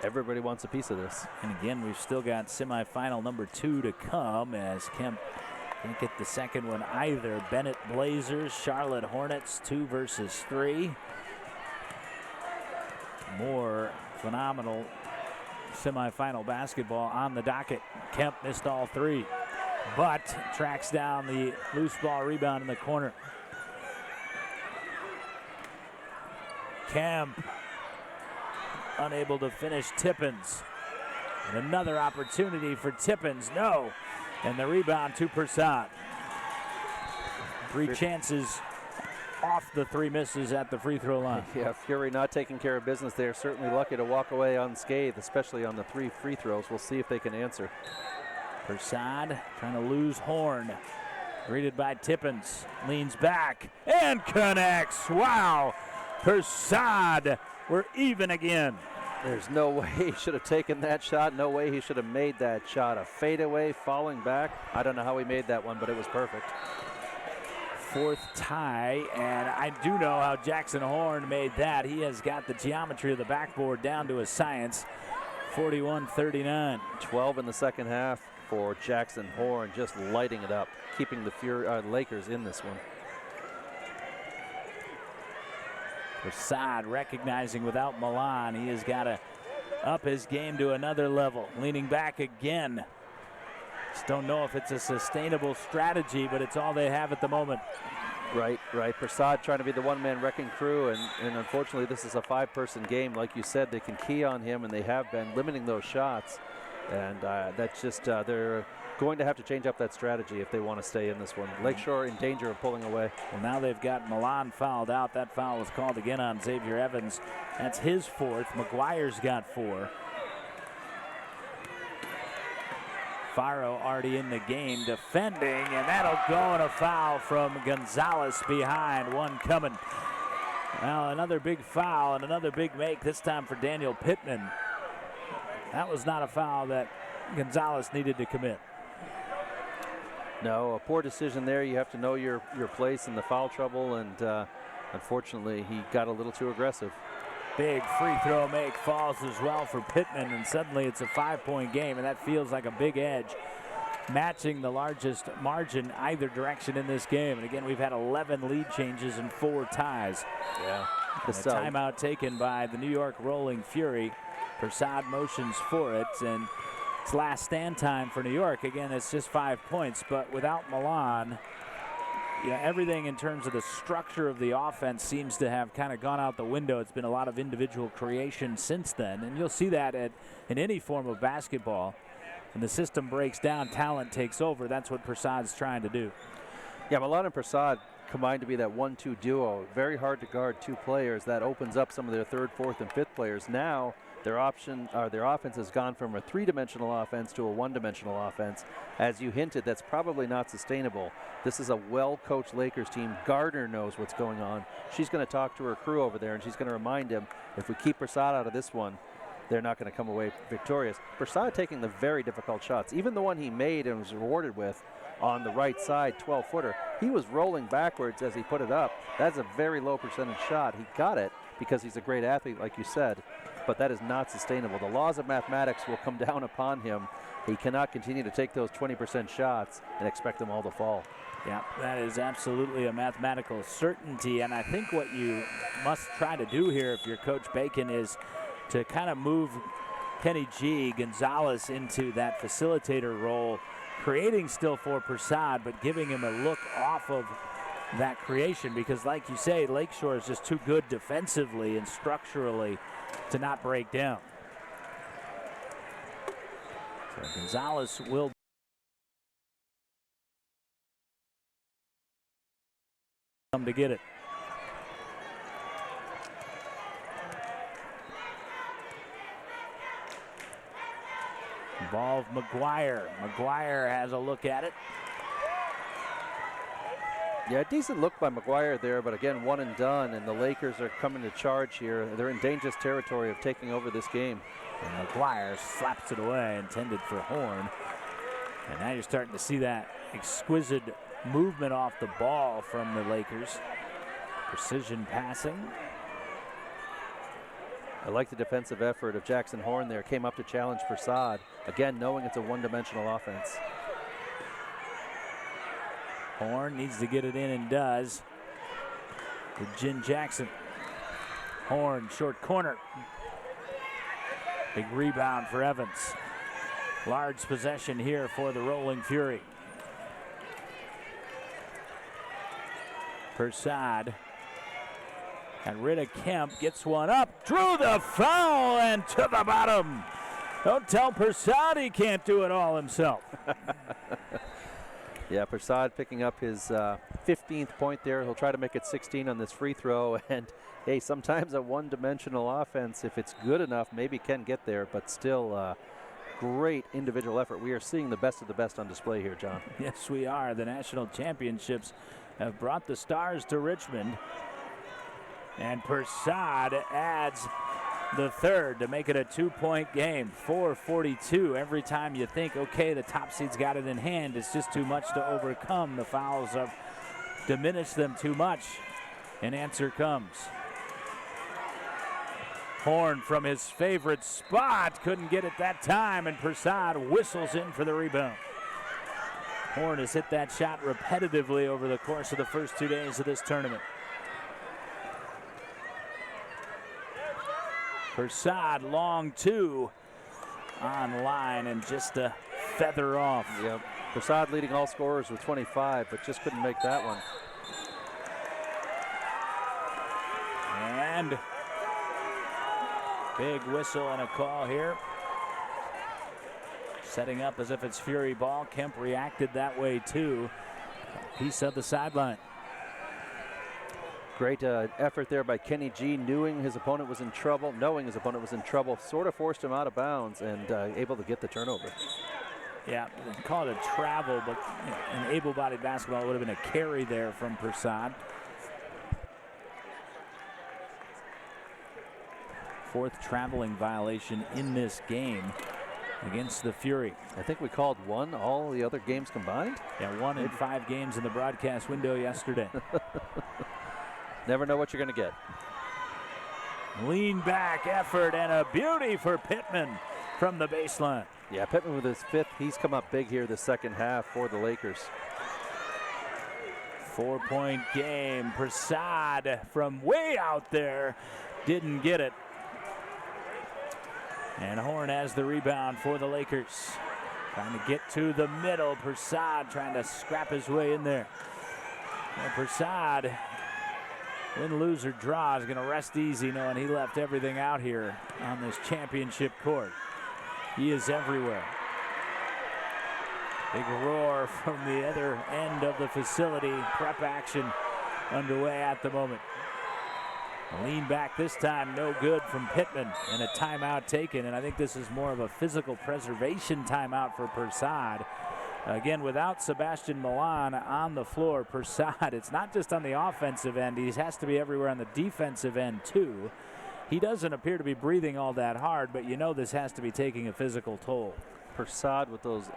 Everybody wants a piece of this. And again, we've still got semifinal number 2 to come, as Kemp can't get the second one either. Bennett Blazers, Charlotte Hornets, 2 versus 3. More phenomenal semifinal basketball on the docket. Kemp missed all 3, but tracks down the loose ball rebound in the corner. Kemp unable to finish Tippins. And another opportunity for Tippins. No. And the rebound to Prasad. 3 chances off the 3 misses at the free throw line. Yeah, Fury not taking care of business. They are certainly lucky to walk away unscathed, especially on the 3 free throws. We'll see if they can answer. Prasad trying to lose Horn. Greeted by Tippins. Leans back and connects. Wow. Prasad, we're even again. There's no way he should have taken that shot. No way he should have made that shot. A fadeaway, falling back. I don't know how he made that one, but it was perfect. 4th tie, and I do know how Jackson Horn made that. He has got the geometry of the backboard down to a science. 41-39. 12 in the second half for Jackson Horn, just lighting it up, keeping the Lakers in this one. Prasad recognizing without Milan, he has got to up his game to another level. Leaning back again. Just don't know if it's a sustainable strategy, but it's all they have at the moment. Right. Prasad trying to be the one-man wrecking crew, and unfortunately this is a 5-person game. Like you said, they can key on him, and they have been limiting those shots. And that's just, they're going to have to change up that strategy if they want to stay in this one. Lakeshore in danger of pulling away. Well, now they've got Milan fouled out. That foul was called again on Xavier Evans. That's his 4th. McGuire's got 4. Faro already in the game defending, and that'll go in a foul from Gonzalez behind. One coming. Now another big foul and another big make, this time for Daniel Pittman. That was not a foul that Gonzalez needed to commit. No, a poor decision there. You have to know your place in the foul trouble, and unfortunately he got a little too aggressive. Big free throw make falls as well for Pittman, and suddenly it's a 5-point game, and that feels like a big edge, matching the largest margin either direction in this game. And again, we've had 11 lead changes and 4 ties. Yeah. The timeout taken by the New York Rolling Fury. Prasad motions for it, and it's last stand time for New York. Again, it's just 5 points, but without Milan, everything in terms of the structure of the offense seems to have kind of gone out the window. It's been a lot of individual creation since then, and you'll see that in any form of basketball. When the system breaks down, talent takes over. That's what Prasad's trying to do. Yeah, Milan and Prasad combined to be that 1-2 duo. Very hard to guard 2 players. That opens up some of their 3rd, 4th, and 5th players. Now their offense has gone from a 3-dimensional offense to a 1-dimensional offense. As you hinted, that's probably not sustainable. This is a well-coached Lakers team. Gardner knows what's going on. She's going to talk to her crew over there, and she's going to remind him, if we keep Prasad out of this one, they're not going to come away victorious. Prasad taking the very difficult shots. Even the one he made and was rewarded with on the right side, 12-footer, he was rolling backwards as he put it up. That's a very low percentage shot. He got it because he's a great athlete, like you said, but that is not sustainable. The laws of mathematics will come down upon him. He cannot continue to take those 20% shots and expect them all to fall. Yeah, that is absolutely a mathematical certainty, and I think what you must try to do here if you're Coach Bacon is to kind of move Kenny G. Gonzalez into that facilitator role, creating still for Prasad, but giving him a look off of that creation, because like you say, Lakeshore is just too good defensively and structurally to not break down. So Gonzalez will come to get it. Ball of McGuire. McGuire has a look at it. Yeah, decent look by McGuire there, but again, one and done, and the Lakers are coming to charge here. They're in dangerous territory of taking over this game. And McGuire slaps it away, intended for Horn. And now you're starting to see that exquisite movement off the ball from the Lakers. Precision passing. I like the defensive effort of Jackson Horn there. Came up to challenge Prasad. Again, knowing it's a one-dimensional offense. Horn needs to get it in and does. To Jin Jackson. Horn, short corner. Big rebound for Evans. Large possession here for the Rolling Fury. Prasad. And rid of Kemp, gets one up, drew the foul, and to the bottom. Don't tell Prasad he can't do it all himself. Yeah, Prasad picking up his 15th point there. He'll try to make it 16 on this free throw. And, hey, sometimes a one-dimensional offense, if it's good enough, maybe can get there, but still great individual effort. We are seeing the best of the best on display here, John. Yes, we are. The national championships have brought the Stars to Richmond. And Prasad adds the third to make it a 2-point game. 4:42. Every time you think, okay, the top seed's got it in hand, it's just too much to overcome. The fouls have diminished them too much. An answer comes. Horn from his favorite spot. Couldn't get it that time, and Prasad whistles in for the rebound. Horn has hit that shot repetitively over the course of the first 2 days of this tournament. Prasad, long two on line and just a feather off. Yep. Prasad leading all scorers with 25, but just couldn't make that one. And big whistle and a call here. Setting up as if it's Fury ball. Kemp reacted that way too. Piece of the sideline. Great effort there by Kenny G, knowing his opponent was in trouble, sort of forced him out of bounds and able to get the turnover. Yeah, call it a travel, but an able-bodied basketball would have been a carry there from Prasad. 4th traveling violation in this game against the Fury. I think we called one, all the other games combined. Yeah, 1 in 5 games in the broadcast window yesterday. Never know what you're going to get. Lean back effort and a beauty for Pittman from the baseline. Yeah, Pittman with his 5th. He's come up big here the second half for the Lakers. 4-point game. Prasad from way out there didn't get it. And Horn has the rebound for the Lakers. Trying to get to the middle. Prasad trying to scrap his way in there. And Prasad, win, lose, or draw, is going to rest easy knowing he left everything out here on this championship court. He is everywhere. Big roar from the other end of the facility. Prep action underway at the moment. Lean back this time, no good from Pittman, and a timeout taken. And I think this is more of a physical preservation timeout for Prasad. Again, without Sebastian Milan on the floor, Prasad, it's not just on the offensive end. He has to be everywhere on the defensive end, too. He doesn't appear to be breathing all that hard, but you know this has to be taking a physical toll. Prasad with those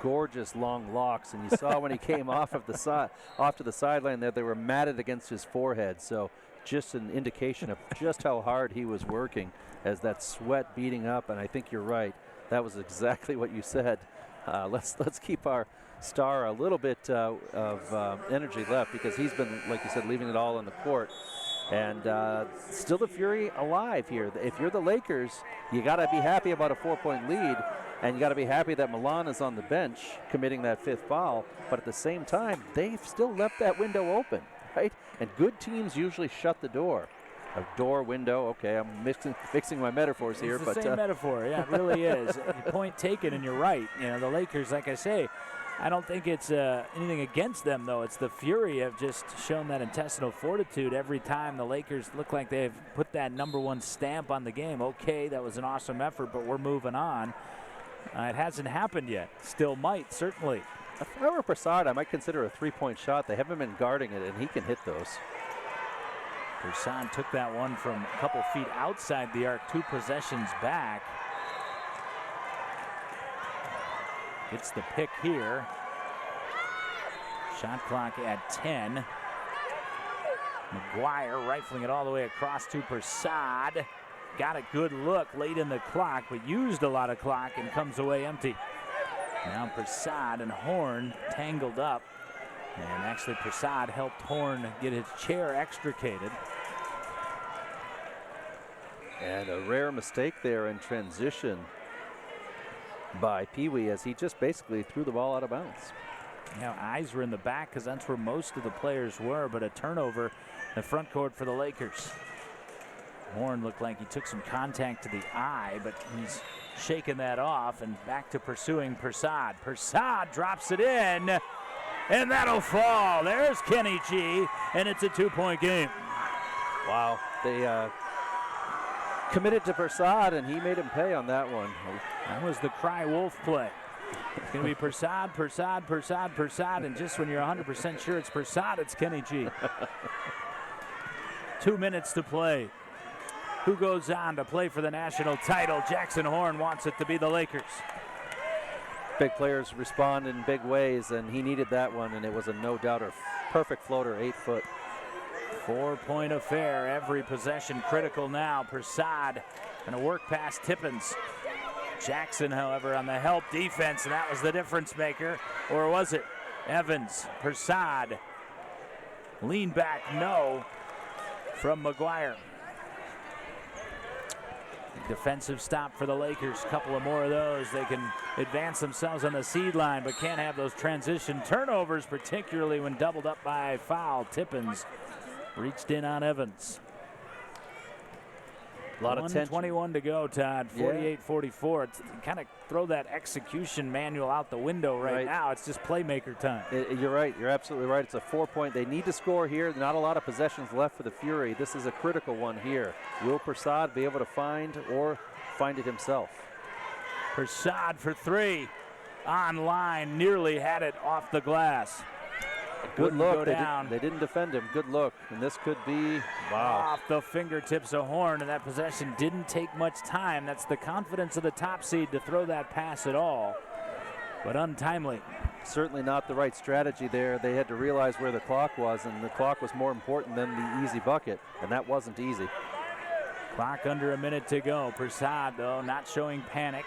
gorgeous long locks, and you saw when he came off to the sideline there, they were matted against his forehead. So just an indication of just how hard he was working as that sweat beating up. And I think you're right. That was exactly what you said. Let's keep our star a little bit of energy left, because he's been, like you said, leaving it all on the court. And still the Fury alive here. If you're the Lakers, you got to be happy about a 4-point lead, and you got to be happy that Milan is on the bench committing that 5th foul. But at the same time, they've still left that window open, right? And good teams usually shut the door. A door, window, okay, I'm mixing my metaphors here. It's the same metaphor, yeah, it really is. Point taken, and you're right. You know, the Lakers, like I say, I don't think it's anything against them, though. It's the Fury have just shown that intestinal fortitude every time the Lakers look like they've put that #1 stamp on the game. Okay, that was an awesome effort, but we're moving on. It hasn't happened yet. Still might, certainly. If I were Prasad, I might consider a 3-point shot. They haven't been guarding it, and he can hit those. Prasad took that one from a couple feet outside the arc, 2 possessions back. It's the pick here. Shot clock at 10. McGuire rifling it all the way across to Prasad. Got a good look late in the clock, but used a lot of clock and comes away empty. Now Prasad and Horn tangled up. And actually Prasad helped Horn get his chair extricated. And a rare mistake there in transition by Pee Wee, as he just basically threw the ball out of bounds. Now eyes were in the back because that's where most of the players were, but a turnover in the front court for the Lakers. Horn looked like he took some contact to the eye, but he's shaking that off and back to pursuing Prasad. Prasad drops it in, and that'll fall. There's Kenny G, and it's a 2-point game. Wow, they committed to Prasad, and he made him pay on that one. That was the Cry Wolf play. It's going to be Prasad, Prasad, Prasad, Prasad, and just when you're 100% sure it's Prasad, it's Kenny G. 2 minutes to play. Who goes on to play for the national title? Jackson Horn wants it to be the Lakers. Big players respond in big ways, and he needed that one, and it was a no-doubter. Perfect floater, 8 foot. 4-point affair, every possession critical now. Prasad going to work past Tippins. Jackson, however, on the help defense, and that was the difference maker. Or was it? Evans, Prasad. Lean back, no, from McGuire. Defensive stop for the Lakers. Couple of more of those. They can advance themselves on the seed line, but can't have those transition turnovers, particularly when doubled up by a foul. Tippins reached in on Evans. A lot of tension. 21 to go, Todd. 48-44. It's kind of throw that execution manual out the window right now. It's just playmaker time. You're right. You're absolutely right. It's a 4-point. They need to score here. Not a lot of possessions left for the Fury. This is a critical one here. Will Prasad be able to find it himself? Prasad for 3. On line. Nearly had it off the glass. Good Wouldn't look. go down. They didn't defend him. Good look. And this could be, wow. Off the fingertips of Horn, and that possession didn't take much time. That's the confidence of the top seed to throw that pass at all, but untimely. Certainly not the right strategy there. They had to realize where the clock was, and the clock was more important than the easy bucket, and that wasn't easy. Clock under a minute to go. Prasad, though, not showing panic.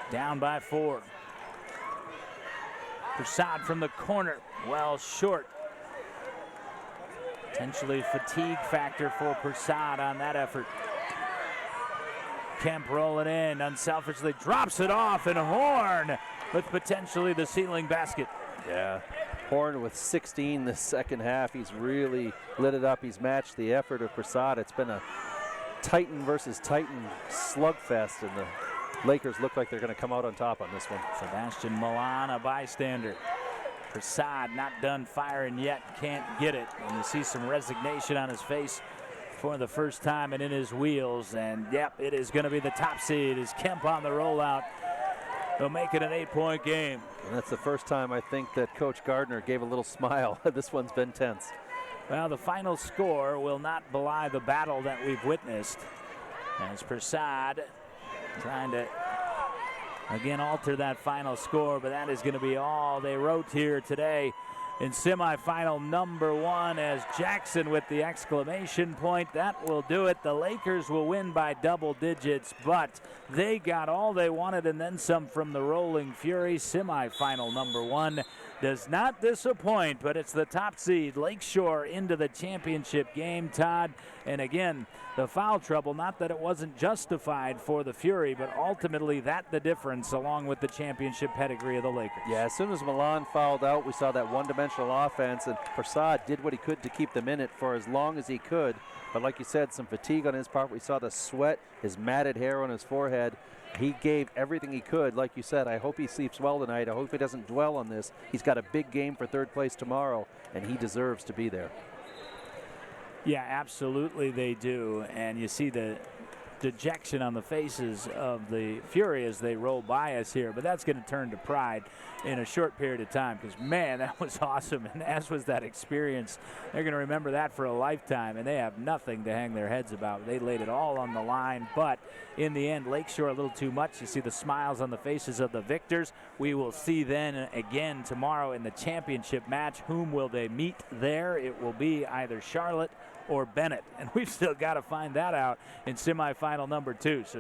Down by 4. Prasad from the corner, well short. Potentially fatigue factor for Prasad on that effort. Kemp rolling in, unselfishly drops it off, and Horn with potentially the ceiling basket. Yeah, Horn with 16 this second half. He's really lit it up. He's matched the effort of Prasad. It's been a Titan versus Titan slugfest, and the Lakers look like they're going to come out on top on this one. Sebastian Milan, a bystander. Prasad not done firing yet, can't get it. And you see some resignation on his face for the first time and in his wheels. And yep, it is going to be the top seed as Kemp on the rollout. They'll make it an 8-point game. And that's the first time I think that Coach Gardner gave a little smile. This one's been tense. Well, the final score will not belie the battle that we've witnessed. As Prasad trying to, again, alter that final score, but that is going to be all they wrote here today in semifinal number 1 as Jackson with the exclamation point. That will do it. The Lakers will win by double digits, but they got all they wanted and then some from the Rolling Fury. Semifinal number 1 does not disappoint, but it's the top seed Lakeshore into the championship game, Todd. And again, the foul trouble, not that it wasn't justified for the Fury, but ultimately that the difference along with the championship pedigree of the Lakers. Yeah, as soon as Milan fouled out, we saw that one-dimensional offense, and Prasad did what he could to keep them in it for as long as he could. But like you said, some fatigue on his part. We saw the sweat, his matted hair on his forehead. He gave everything he could. Like you said, I hope he sleeps well tonight. I hope he doesn't dwell on this. He's got a big game for third place tomorrow, and he deserves to be there. Yeah, absolutely they do. And you see the dejection on the faces of the Fury as they roll by us here. But that's going to turn to pride in a short period of time because, man, that was awesome. And as was that experience, they're going to remember that for a lifetime. And they have nothing to hang their heads about. They laid it all on the line. But in the end, Lakeshore a little too much. You see the smiles on the faces of the victors. We will see then again tomorrow in the championship match. Whom will they meet there? It will be either Charlotte or Bennett. And we've still got to find that out in semifinal number 2. So